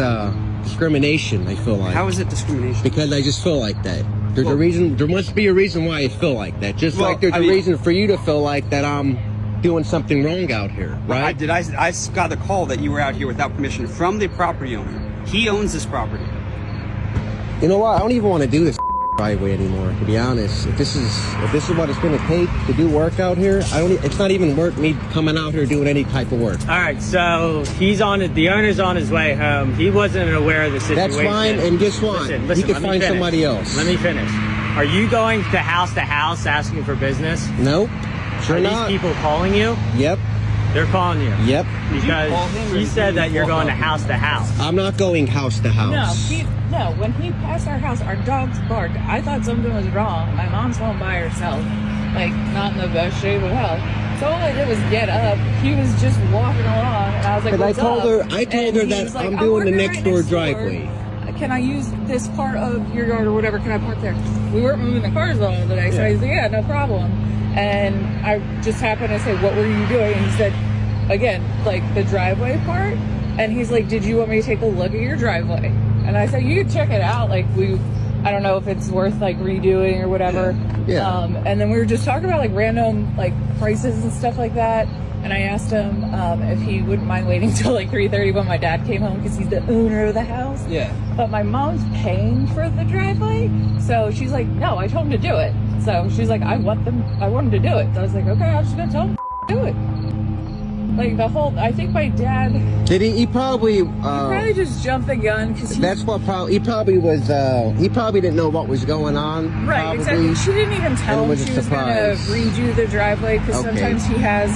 discrimination. I feel like. How is it discrimination? Because I just feel like that. There's a reason. There must be a reason why I feel like that. Just like there's a reason for you to feel like that I'm doing something wrong out here, right? I got the call that you were out here without permission from the property owner. He owns this property. You know what? I don't even want to do this driveway anymore. To be honest, if this is what it's going to take to do work out here, it's not even worth me coming out here doing any type of work. All right, so the owner's on his way home. He wasn't aware of the situation. That's fine, and guess what? Listen, He can let me find finish. somebody else. Let me finish. Are you going to house asking for business? Nope. Sure Are not. these people calling you? Yep. They're calling you? Yep. Because he said that you're going to house. I'm not going house to house. No, when he passed our house, our dogs barked. I thought something was wrong. My mom's home by herself, like not in the best shape of health. So all I did was get up. He was just walking along, and I was like, Because "What's I told up?" her And he that was like, I'm doing the working next right door next driveway. Can I use this part of your yard or whatever? Can I park there? We weren't moving the cars all the day, so I said, "Yeah, no problem." And I just happened to say, "What were you doing?" And he said, again, like the driveway part. And he's like, "Did you want me to take a look at your driveway?" And I said, you can check it out. Like, I don't know if it's worth like redoing or whatever. Yeah. And then we were just talking about like random like prices and stuff like that. And I asked him if he wouldn't mind waiting till like 3:30 when my dad came home because he's the owner of the house. Yeah. But my mom's paying for the driveway, so she's like, no, I told him to do it. So she's like, I want him to do it. So I was like, okay, I'm just gonna tell him to do it. Like I think my dad. Did he? He probably just jumped the gun because that's what he probably was. He probably didn't know what was going on. Right, probably. exactly. She didn't even tell him she was gonna redo the driveway because sometimes he has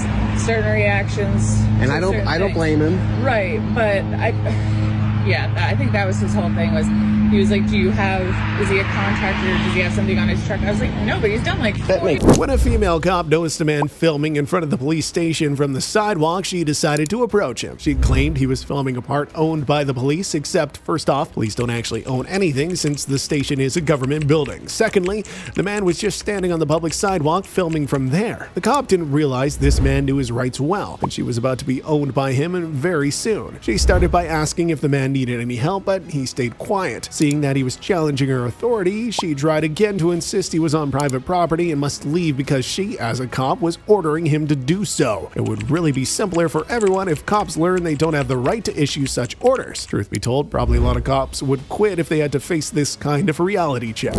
certain reactions. And I don't blame him. Right, but I think that was his whole thing was. He was like, is he a contractor? Does he have something on his truck? I was like, no, but he's done like 40. When a female cop noticed a man filming in front of the police station from the sidewalk, she decided to approach him. She claimed he was filming a part owned by the police, except first off, police don't actually own anything since the station is a government building. Secondly, the man was just standing on the public sidewalk filming from there. The cop didn't realize this man knew his rights well, and she was about to be owned by him very soon. She started by asking if the man needed any help, but he stayed quiet. Seeing that he was challenging her authority, she tried again to insist he was on private property and must leave because she, as a cop, was ordering him to do so. It would really be simpler for everyone if cops learned they don't have the right to issue such orders. Truth be told, probably a lot of cops would quit if they had to face this kind of reality check.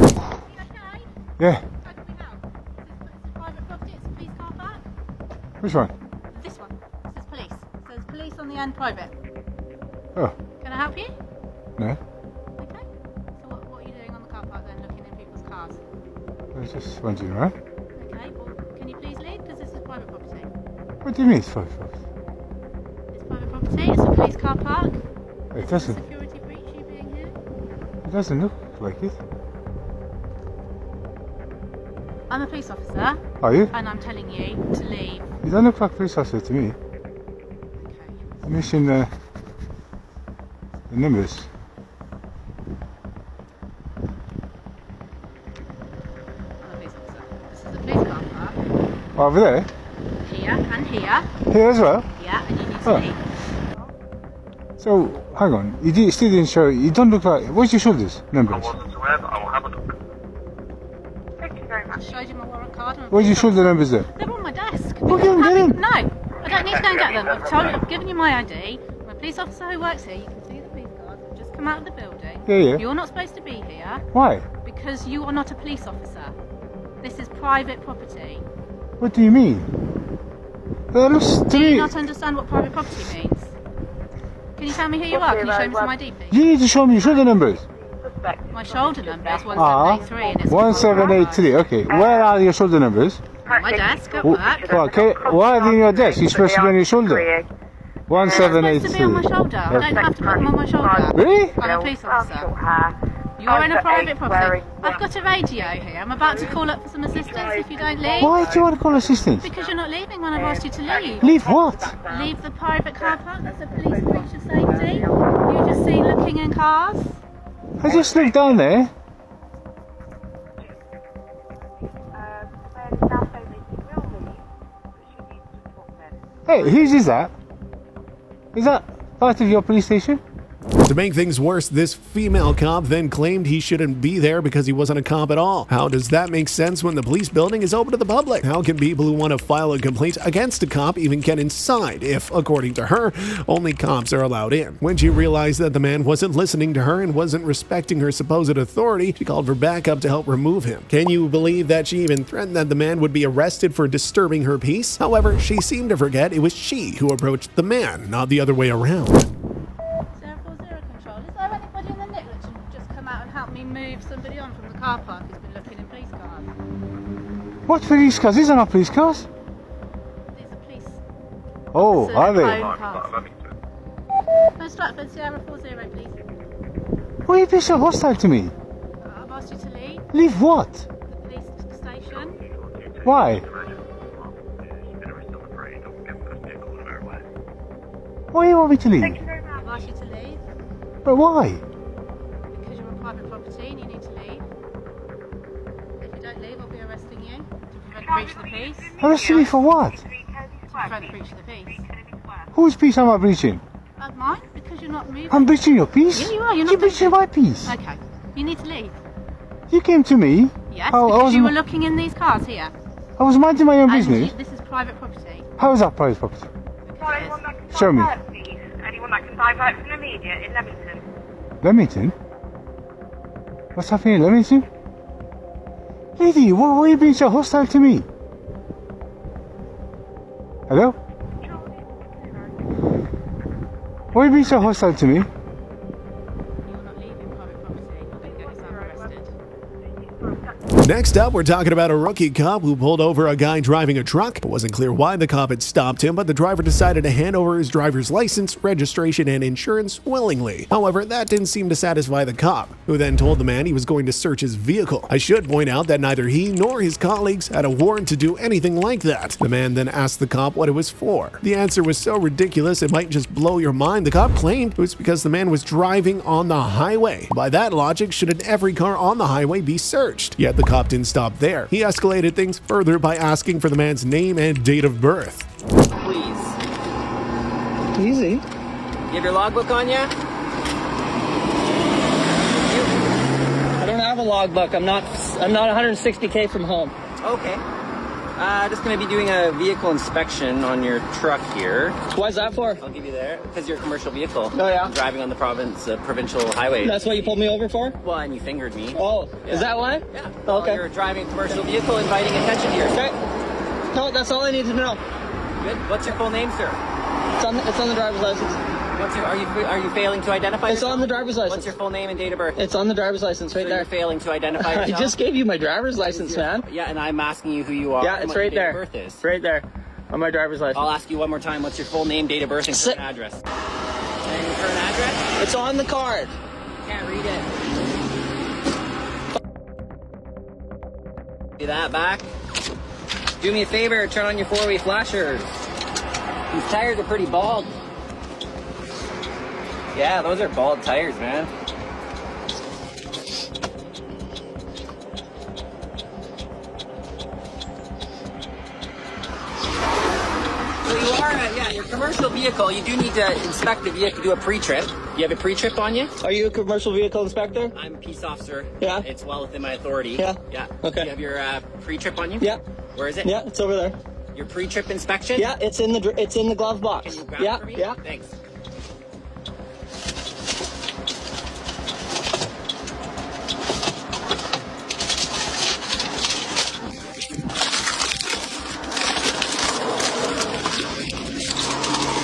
Yeah. Which one? This one. This is police. So there's police on the end, private. Oh. Can I help you? No. What are you doing on the car park then, looking in people's cars? I was just wondering, right? Okay, well, can you please leave? Because this is private property. What do you mean it's private property? It's private property, it's a police car park. It doesn't. Security breach, you being here? It doesn't look like it. I'm a police officer. Are you? And I'm telling you to leave. You don't look like a police officer to me. Okay. I'm missing the numbers. Over there? Here and here. Here as well? Yeah, and you need to leave. So, hang on. You still didn't show. You don't look like. Where's your shoulders? Numbers. I will have a look. Thank you very much. I showed you my warrant card. Where's your shoulder numbers then? They're on my desk. Well, go and get them. No, I don't need to go and get them. I've given you my ID. I'm a police officer who works here. You can see the police card. I've just come out of the building. Yeah. You're not supposed to be here. Why? Because you are not a police officer. This is private property. What do you mean? Do you not understand what private property means? Can you tell me who you are? Can you show me some ID, please? You need to show me your shoulder numbers. My shoulder number is 1783 and it's 1783, okay. Where are your shoulder numbers? on my desk at work. Okay, why are they on your desk? You're supposed to be on your shoulder. 1783. Supposed to be on my shoulder. I don't have to put them on my shoulder. Really? I'm a police officer. You're in a private property. I've got a radio here. I'm about to call up for some assistance if you don't leave. Why do you want to call assistance? Because you're not leaving when I've asked you to leave. Leave what? Leave the private car park. That's a police breach of safety. You just see looking in cars. I just looked down there. Hey, whose is that? Is that part of your police station? To make things worse, this female cop then claimed he shouldn't be there because he wasn't a cop at all. How does that make sense when the police building is open to the public? How can people who want to file a complaint against a cop even get inside if, according to her, only cops are allowed in? When she realized that the man wasn't listening to her and wasn't respecting her supposed authority, she called for backup to help remove him. Can you believe that she even threatened that the man would be arrested for disturbing her peace? However, she seemed to forget it was she who approached the man, not the other way around. Move somebody on from the car park who's been looking in police cars. What police cars? These are not police cars. These are police. Oh, are they? First Stratford, Sierra 40, please. Why are you being so hostile to me? I've asked you to leave. Leave what? The police station. Why? Why do you want me to leave? I've asked you to leave. But why? Private property and you need to leave. If you don't leave, I'll be arresting you to prevent the breach of the peace. Arresting me for what? To prevent the breach of the peace. Whose peace am I breaching? Mine, because you're not moving? I'm breaching your peace. Yeah, you are. You're not You're breaching my peace. Okay. You need to leave. You came to me. Yes, I because was, you were looking in these cars here. I was minding my own And business. this is private property. How is that private property? Show me. Anyone that can divert from the media in Leamington. Leamington? What's happening in Leamington? Lady, why are you being so hostile to me? Hello? Why are you being so hostile to me? Next up, we're talking about a rookie cop who pulled over a guy driving a truck. It wasn't clear why the cop had stopped him, but the driver decided to hand over his driver's license, registration, and insurance willingly. However, that didn't seem to satisfy the cop, who then told the man he was going to search his vehicle. I should point out that neither he nor his colleagues had a warrant to do anything like that. The man then asked the cop what it was for. The answer was so ridiculous it might just blow your mind. The cop claimed it was because the man was driving on the highway. By that logic, shouldn't every car on the highway be searched? Yet the cop didn't stop there. He escalated things further by asking for the man's name and date of birth. Please. Easy. You have your logbook on you? I don't have a logbook. I'm not 160K from home. Okay. Just gonna be doing a vehicle inspection on your truck here. Why is that for? I'll give you there. Because you're a commercial vehicle. Oh, yeah? Driving on the provincial highway. That's what you pulled me over for? Well, and you fingered me. Oh, Yeah. is that why? Yeah. Okay. Well, you're driving a commercial vehicle, inviting attention to yourself. Okay. No, that's all I need to know. Good. What's your full name, sir? It's on the driver's license. Are you failing to identify It's yourself? on the driver's license. What's your full name and date of birth? It's on the driver's license right So there. You're failing to identify I yourself? just gave you my driver's license, man. Yeah, and I'm asking you who you are. Yeah, and it's what your right date there. of birth is. Right there on my driver's license. I'll ask you one more time. What's your full name, date of birth, and current address? And your current address? It's on the card. Can't read it. See that back? Do me a favor, turn on your four-way flashers. These tires are pretty bald. Yeah, those are bald tires, man. So you are, your commercial vehicle. You do need to inspect the vehicle, do a pre-trip. You have a pre-trip on you? Are you a commercial vehicle inspector? I'm a peace officer. Yeah. It's well within my authority. Yeah. Yeah. Okay. You have your pre-trip on you? Yeah. Where is it? Yeah, it's over there. Your pre-trip inspection? Yeah, it's in the glove box. Can you grab Yeah, it for me? yeah. Thanks.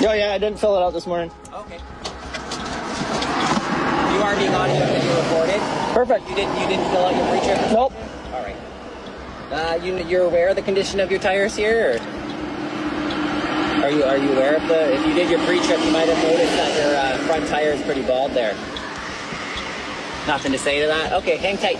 Oh yeah, I didn't fill it out this morning. Okay. You are being audio video recorded. Perfect. You didn't fill out your pre-trip? Nope. All right. You're aware of the condition of your tires here? Or? Are you aware of if you did your pre-trip, you might have noticed that your front tire is pretty bald there. Nothing to say to that? Okay, hang tight.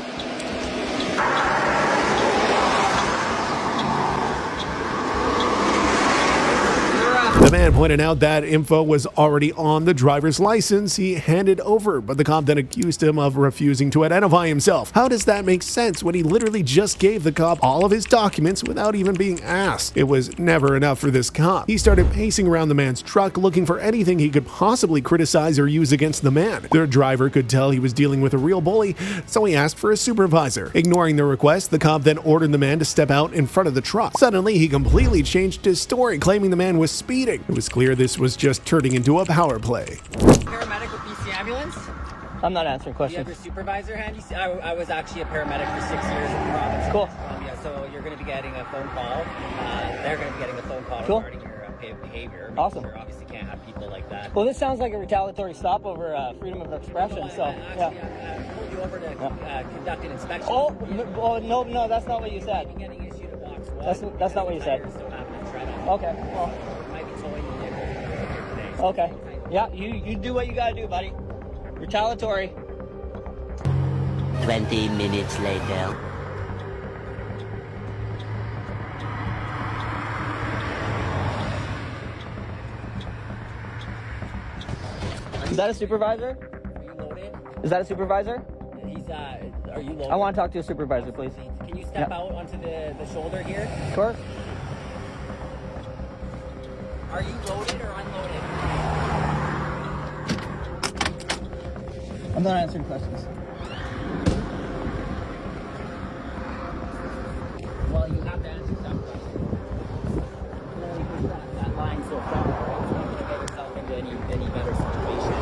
The man pointed out that info was already on the driver's license he handed over, but the cop then accused him of refusing to identify himself. How does that make sense when he literally just gave the cop all of his documents without even being asked? It was never enough for this cop. He started pacing around the man's truck looking for anything he could possibly criticize or use against the man. Their driver could tell he was dealing with a real bully, so he asked for a supervisor. Ignoring the request, the cop then ordered the man to step out in front of the truck. Suddenly, he completely changed his story, claiming the man was speeding. It was clear this was just turning into a power play. Paramedic with BC Ambulance? I'm not answering Do you have questions. your supervisor handy? I was actually a paramedic for 6 years in the province of Columbia, so you're going to be getting a phone call. They're going to be getting a phone call regarding your behavior. Awesome. You obviously can't have people like that. Well, this sounds like a retaliatory stop over freedom of expression. So I pulled you over to conduct an inspection. Oh no, that's not what you said. Getting issued a box. That's not what you said. Okay. Well. Okay. Yeah, you do what you gotta do, buddy. Retaliatory. 20 minutes later. Is that a supervisor? Are you loaded? Is that a supervisor? Are you loaded? I want to talk to a supervisor, please. Can you step out onto the shoulder here? Of course. Are you loaded or unloaded? I'm not answering questions. Well, you have to answer some questions. You can only push that line so far, right? It's not going to get yourself into any better situation.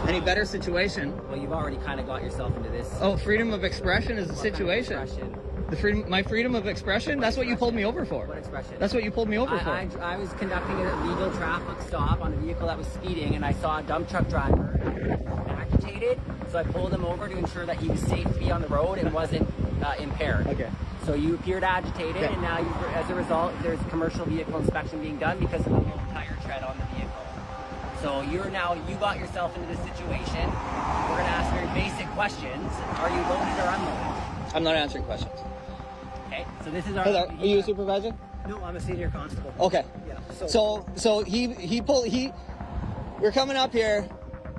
Any better situation? Well, you've already kind of got yourself into this. Oh, freedom of expression is a situation. My freedom of expression? That's what you pulled me over for. What expression? That's what you pulled me over for. I was conducting a legal traffic stop on a vehicle that was speeding, and I saw a dump truck driver agitated, so I pulled him over to ensure that he was safe to be on the road and wasn't impaired. Okay. So you appeared agitated, and now, as a result, there's commercial vehicle inspection being done because of the low tire tread on the vehicle. So you got yourself into this situation. We're going to ask very basic questions. Are you loaded or unloaded? I'm not answering questions. Okay, so this is our... Are you a supervisor? No, I'm a senior constable. Okay. Yeah. So we're coming up here,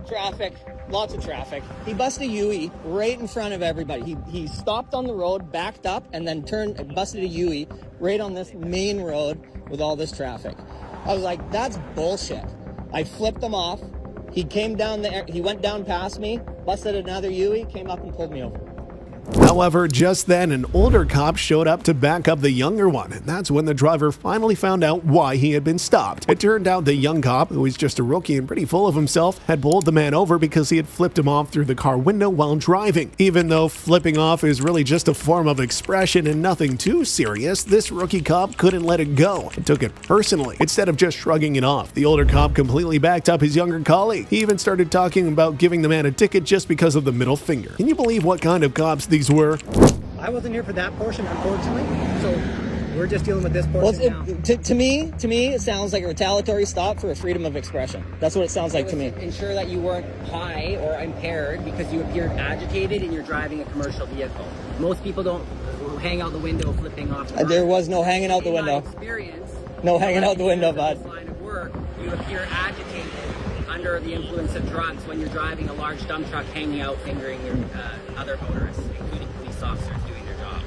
traffic, lots of traffic. He busted a UE right in front of everybody. He stopped on the road, backed up, and then busted a UE right on this main road with all this traffic. I was like, that's bullshit. I flipped him off. He came down there, he went down past me, busted another UE, came up and pulled me over. However, just then an older cop showed up to back up the younger one, and that's when the driver finally found out why he had been stopped. It turned out the young cop, who was just a rookie and pretty full of himself, had pulled the man over because he had flipped him off through the car window while driving. Even though flipping off is really just a form of expression and nothing too serious, this rookie cop couldn't let it go and took it personally. Instead of just shrugging it off, the older cop completely backed up his younger colleague. He even started talking about giving the man a ticket just because of the middle finger. Can you believe what kind of cops these were? I wasn't here for that portion, unfortunately, so we're just dealing with this portion now. To me, it sounds like a retaliatory stop for a freedom of expression. That's what it sounds like to me. Ensure that you weren't high or impaired because you appeared agitated and you're driving a commercial vehicle. Most people don't hang out the window flipping off. There was no hanging out the window. No hanging out the window, bud. Line of work, you appear agitated under the influence of drugs when you're driving a large dump truck hanging out, fingering your other motorists, including police officers doing their job.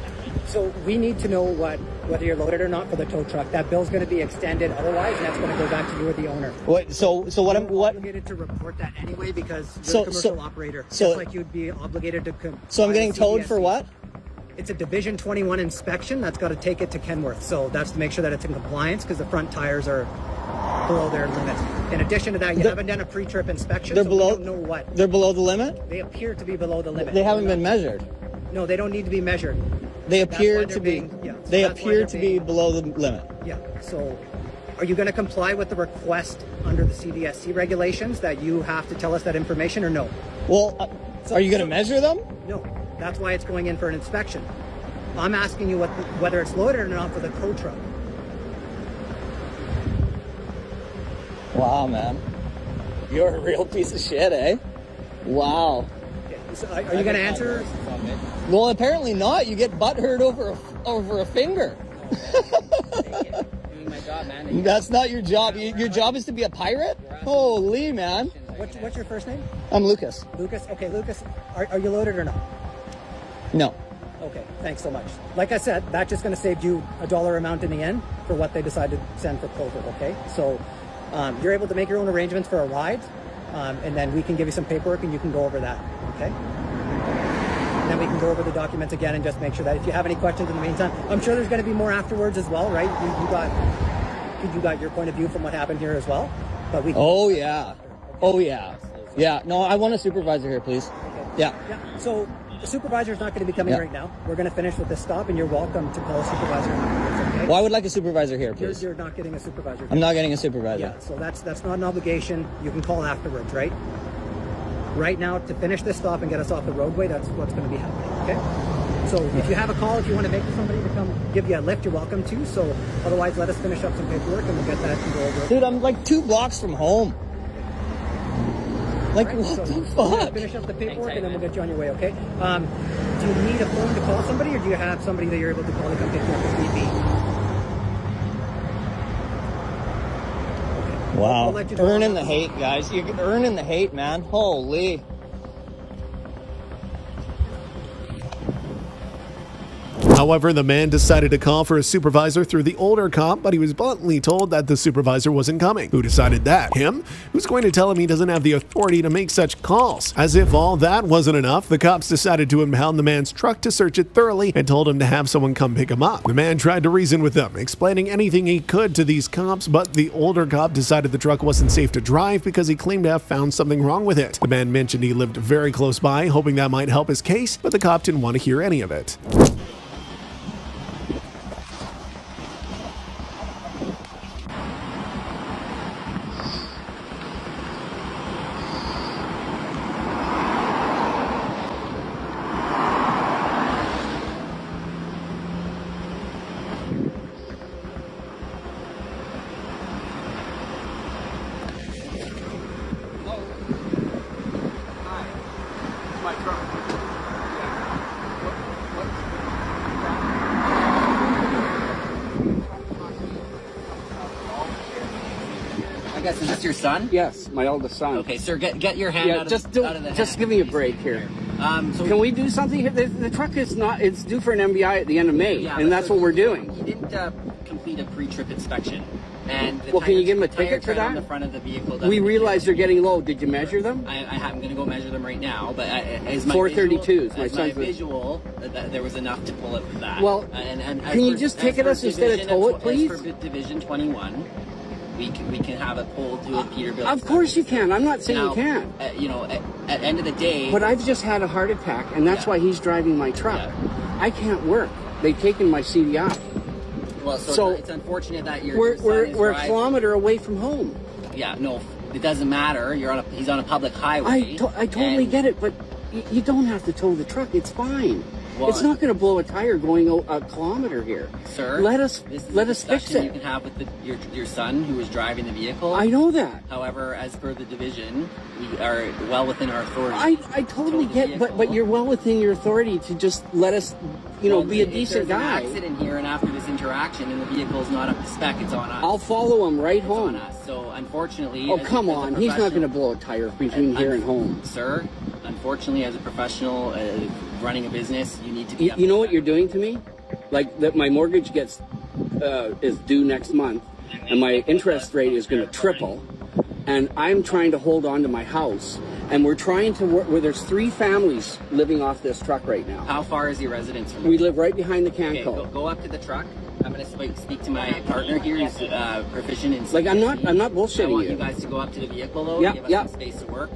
So we need to know whether you're loaded or not for the tow truck. That bill's going to be extended otherwise, and that's going to go back to you or the owner. What I'm obligated to report that anyway because you're a commercial operator. Just like you'd be obligated to. So I'm getting towed for what? It's a Division 21 inspection. That's got to take it to Kenworth. So that's to make sure that it's in compliance because the front tires are below their limit. In addition to that, you haven't done a pre-trip inspection. They're so below. We don't know what. They're below the limit. They appear to be below the limit. They haven't been measured. No, they don't need to be measured. They appear to be. They appear to be below the limit. Yeah. So, are you going to comply with the request under the CDSC regulations that you have to tell us that information or no? Well, are you going to measure them? No. That's why it's going in for an inspection. I'm asking you whether it's loaded or not for the tow truck. Wow, man. You're a real piece of shit, eh? Wow. Okay. So are you going to answer? Well, apparently not. You get butthurt over a finger. Doing my job, man. That's not your job. Your job is to be a pirate? Holy, man. What's your first name? I'm Lucas. Lucas? Okay, Lucas, are you loaded or not? No. Okay, thanks so much. Like I said, that's just going to save you a dollar amount in the end for what they decide to send for Clover, okay? So you're able to make your own arrangements for a ride, and then we can give you some paperwork and you can go over that, okay? And then we can go over the documents again and just make sure that if you have any questions in the meantime, I'm sure there's going to be more afterwards as well, right? You got your point of view from what happened here as well, but we. Oh yeah, oh yeah, yeah. No, I want a supervisor here, please. Okay. Yeah. So the supervisor is not going to be coming right now. We're going to finish with this stop, and you're welcome to call a supervisor afterwards, okay? Well, I would like a supervisor here, please. You're not getting a supervisor. I'm not getting a supervisor. Yeah, so that's not an obligation. You can call afterwards, right? Right now, to finish this stop and get us off the roadway, that's what's going to be happening, okay? So if you have a call, if you want to make somebody to come give you a lift, you're welcome to. So otherwise, let us finish up some paperwork and we'll get that and go over. Dude, I'm like 2 blocks from home. Like, what the fuck? Finish up the paperwork and then we'll get you on your way, okay? Do you need a phone to call somebody, or do you have somebody that you're able to call to come pick you up if need be? Wow. Earning the hate, guys. You're earning the hate, man. Holy. However, the man decided to call for a supervisor through the older cop, but he was bluntly told that the supervisor wasn't coming. Who decided that? Him? Who's going to tell him he doesn't have the authority to make such calls? As if all that wasn't enough, the cops decided to impound the man's truck to search it thoroughly and told him to have someone come pick him up. The man tried to reason with them, explaining anything he could to these cops, but the older cop decided the truck wasn't safe to drive because he claimed to have found something wrong with it. The man mentioned he lived very close by, hoping that might help his case, but the cop didn't want to hear any of it. I guess, is this your son? Yes, my oldest son. Okay, sir, get your hand out of the hand. Just give me a break here. So can we do something here? The truck is not, it's due for an MBI at the end of May, Yeah, and that's what we're doing. He didn't complete a pre-trip inspection. And Well, can you give him a ticket for on that? the front of the vehicle We realize they're getting low. Did you measure them? I'm going to go measure them right now, but as my 432s. My visual, there was enough to pull up that. Well, and can you just ticket us instead of tow it, please? As for Division 21, we can have it pulled to a Peterbilt. Of course you can. I'm not saying Now, you can't. at the end of the day. But I've just had a heart attack, and that's why he's driving my truck. I can't work. They've taken my CDI. Well, so it's unfortunate that we're a kilometer away from home. Yeah, no, it doesn't matter. He's on a public highway. I totally get it, but you don't have to tow the truck. It's fine. Well, it's not going to blow a tire going a kilometer here. Sir, let us fix it. You can have with your son who was driving the vehicle. I know that. However, as per the division, we are well within our authority. I totally get, but you're well within your authority to just let us, be a decent guy. If there's an accident here, and after this interaction, and the vehicle is not up to spec, it's on us. I'll follow him right home. It's on us. So unfortunately, oh come on, he's not going to blow a tire between here and home, sir. Unfortunately, as a professional running a business, you need to be. You know what you're doing to me? Like that, my mortgage is due next month, and my interest rate is going to triple, and I'm trying to hold on to my house, and we're trying to work. Where there's 3 families living off this truck right now. How far is your residence from? We live right behind the Canco. Okay, go up to the truck. I'm going to speak to my partner here. He's proficient in. Like I'm not bullshitting I want you. you guys to go up to the vehicle though. Yeah, give us some space to work.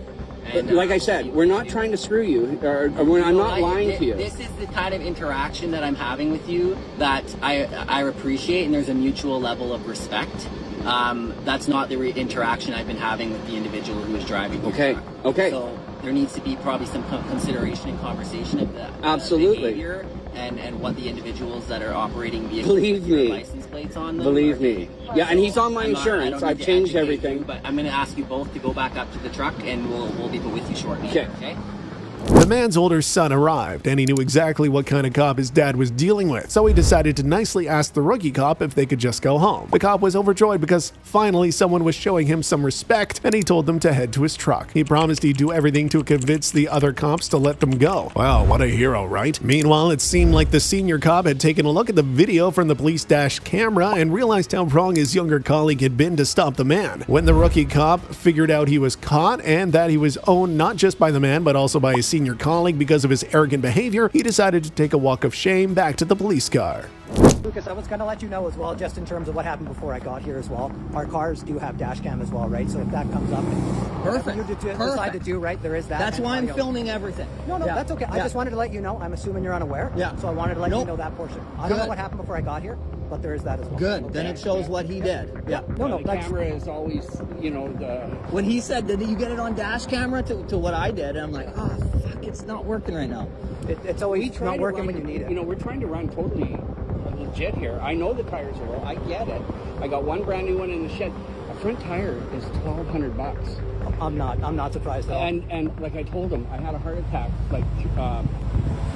And, like I said, we're not trying to screw you, I'm not lying to you. This is the kind of interaction that I'm having with you that I appreciate, and there's a mutual level of respect. That's not the interaction I've been having with the individual who was driving the truck. Okay. So there needs to be probably some consideration and conversation of the behavior and what the individuals that are operating vehicles with license plates on them. Believe me. Yeah, and he's on my insurance. I've changed everything. But I'm going to ask you both to go back up to the truck, and we'll be with you shortly. Okay? The man's older son arrived, and he knew exactly what kind of cop his dad was dealing with, so he decided to nicely ask the rookie cop if they could just go home. The cop was overjoyed because finally someone was showing him some respect, and he told them to head to his truck. He promised he'd do everything to convince the other cops to let them go. Wow, what a hero, right? Meanwhile, it seemed like the senior cop had taken a look at the video from the police dash camera and realized how wrong his younger colleague had been to stop the man. When the rookie cop figured out he was caught and that he was owned not just by the man but also by his senior colleague because of his arrogant behavior, he decided to take a walk of shame back to the police car. Lucas, I was going to let you know as well, just in terms of what happened before I got here as well. Our cars do have dash cam as well, right? So if that comes up, Perfect. You decide to do, right, there is that. That's why I'm filming everything. No, that's okay. I just wanted to let you know. I'm assuming you're unaware. Yeah. So I wanted to let you know that portion. I don't know what happened before I got here, but there is that as well. Good. Okay. Then it shows what he did. Yeah. No, the camera is always, When he said, did you get it on dash camera to what I did, I'm like, oh, fuck, it's not working right now. It's always not working when you need it. We're trying to run totally legit here. I know the tires are low. I get it. I got one brand new one in the shed. A front tire is $1,200. I'm not surprised though. And like I told him, I had a heart attack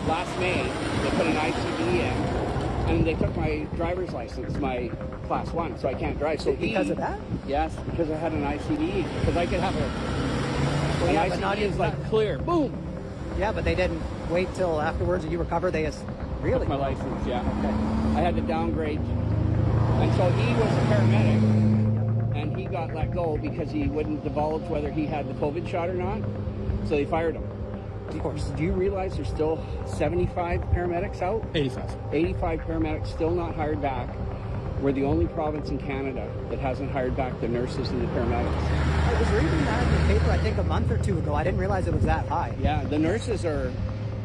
last May. They put an ICD in, and they took my driver's license, my class 1, so I can't drive. So because of that? Yes, because I had an ICD. Because I could have an ICD is like clear, boom. Yeah, but they didn't wait till afterwards you recover. They just Really? Took my license, yeah. I had to downgrade. And so he was a paramedic, and he got let go because he wouldn't divulge whether he had the COVID shot or not. So they fired him. Of course. Do you realize there's still 75 paramedics out? 85. 85 paramedics still not hired back. We're the only province in Canada that hasn't hired back the nurses and the paramedics. I was reading that in the paper, I think a month or two ago. I didn't realize it was that high. Yeah, the nurses are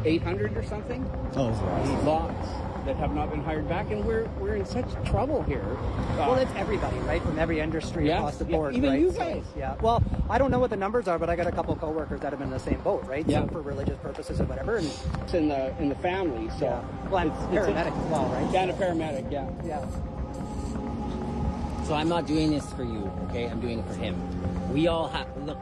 800 or something. Oh, lots that have not been hired back, and we're in such trouble here. Well, it's everybody, right? From every industry across the board, even right? you guys. So, yeah. Well, I don't know what the numbers are, but I got a couple coworkers that have been in the same boat, right? Yeah. So for religious purposes or whatever. And it's in the family, so. Yeah. Well, I'm paramedic as well, right? And a paramedic, yeah. Yeah. So I'm not doing this for you, okay? I'm doing it for him. We all have, look,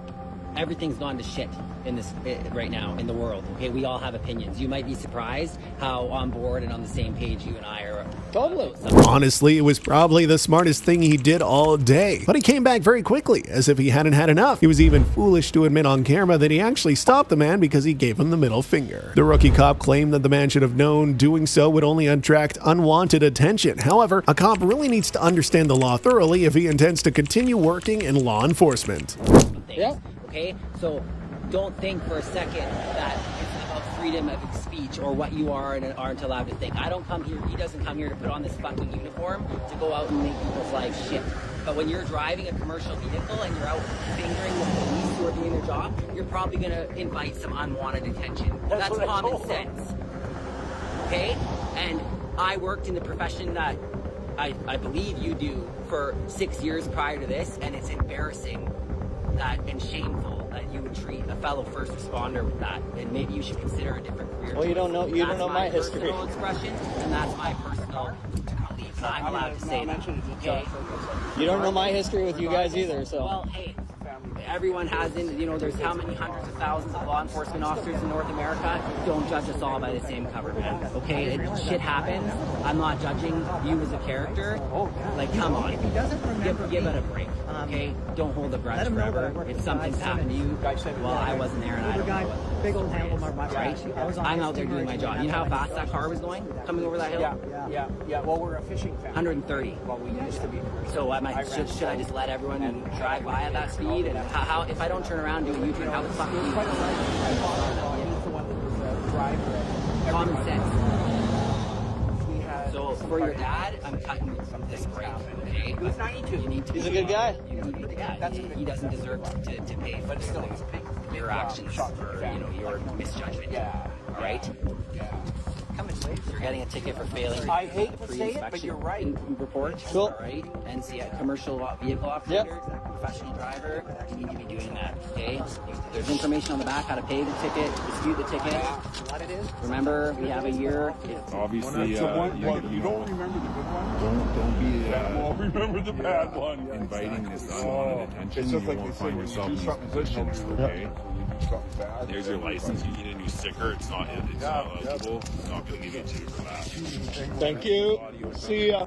everything's gone to shit in this right now in the world, okay? We all have opinions. You might be surprised how on board and on the same page you and I are. Totally. Honestly, it was probably the smartest thing he did all day. But he came back very quickly, as if he hadn't had enough. He was even foolish to admit on camera that he actually stopped the man because he gave him the middle finger. The rookie cop claimed that the man should have known doing so would only attract unwanted attention. However, a cop really needs to understand the law thoroughly if he intends to continue working in law enforcement. Yeah. Okay, so don't think for a second that it's about freedom of speech or what you are and aren't allowed to think. I don't come here, he doesn't come here to put on this fucking uniform to go out and make people's lives shit. But when you're driving a commercial vehicle and you're out fingering the police who are doing their job, you're probably going to invite some unwanted attention. That's common sense. Okay? And I worked in the profession that I believe you do for 6 years prior to this, and it's embarrassing that and shameful that you would treat a fellow first responder with that, and maybe you should consider a different career. Well, you don't know my history. That's my personal expression, and that's my personal belief. I'm allowed to say that. Okay? You don't know my history with you guys either, so. Well, hey, everyone has, there's how many hundreds of thousands of law enforcement officers in North America. Don't judge us all by the same cover, man. Okay, shit happens. I'm not judging you as a character. Like, come on, give it a break. Okay, don't hold a grudge forever. If something's happened to you, well, I wasn't there and I don't know what big old handlebar, right? I'm out there doing my job. You know how fast that car was going, coming over that hill? Yeah. Well, we're a fishing family. 130. Well, we used to be. So should I just let everyone drive by at that speed? And how if I don't turn around and do a U-turn, how the fuck do you? Common sense. So for your dad, I'm cutting this break. Okay? He was 92. You need to. He's a good guy. He doesn't deserve to pay for your actions for your misjudgment. Yeah. All right. You're getting a ticket for failing. I hate to say it, but you're right. Report. Cool. All right. And see a commercial vehicle operator, professional driver. You need to be doing that. Okay. There's information on the back how to pay the ticket, dispute the ticket. What it is? Remember, we have a year. Obviously, you don't remember the good one. Don't be. Well, remember the bad one. Yeah, inviting this unwanted attention. It's just You like won't they say find when yourself you in do these something good, positions, nobody okay? when you do something bad. There's your license. You need a new sticker. It's not eligible. It's not going to give it to you for that. Thank you. See ya.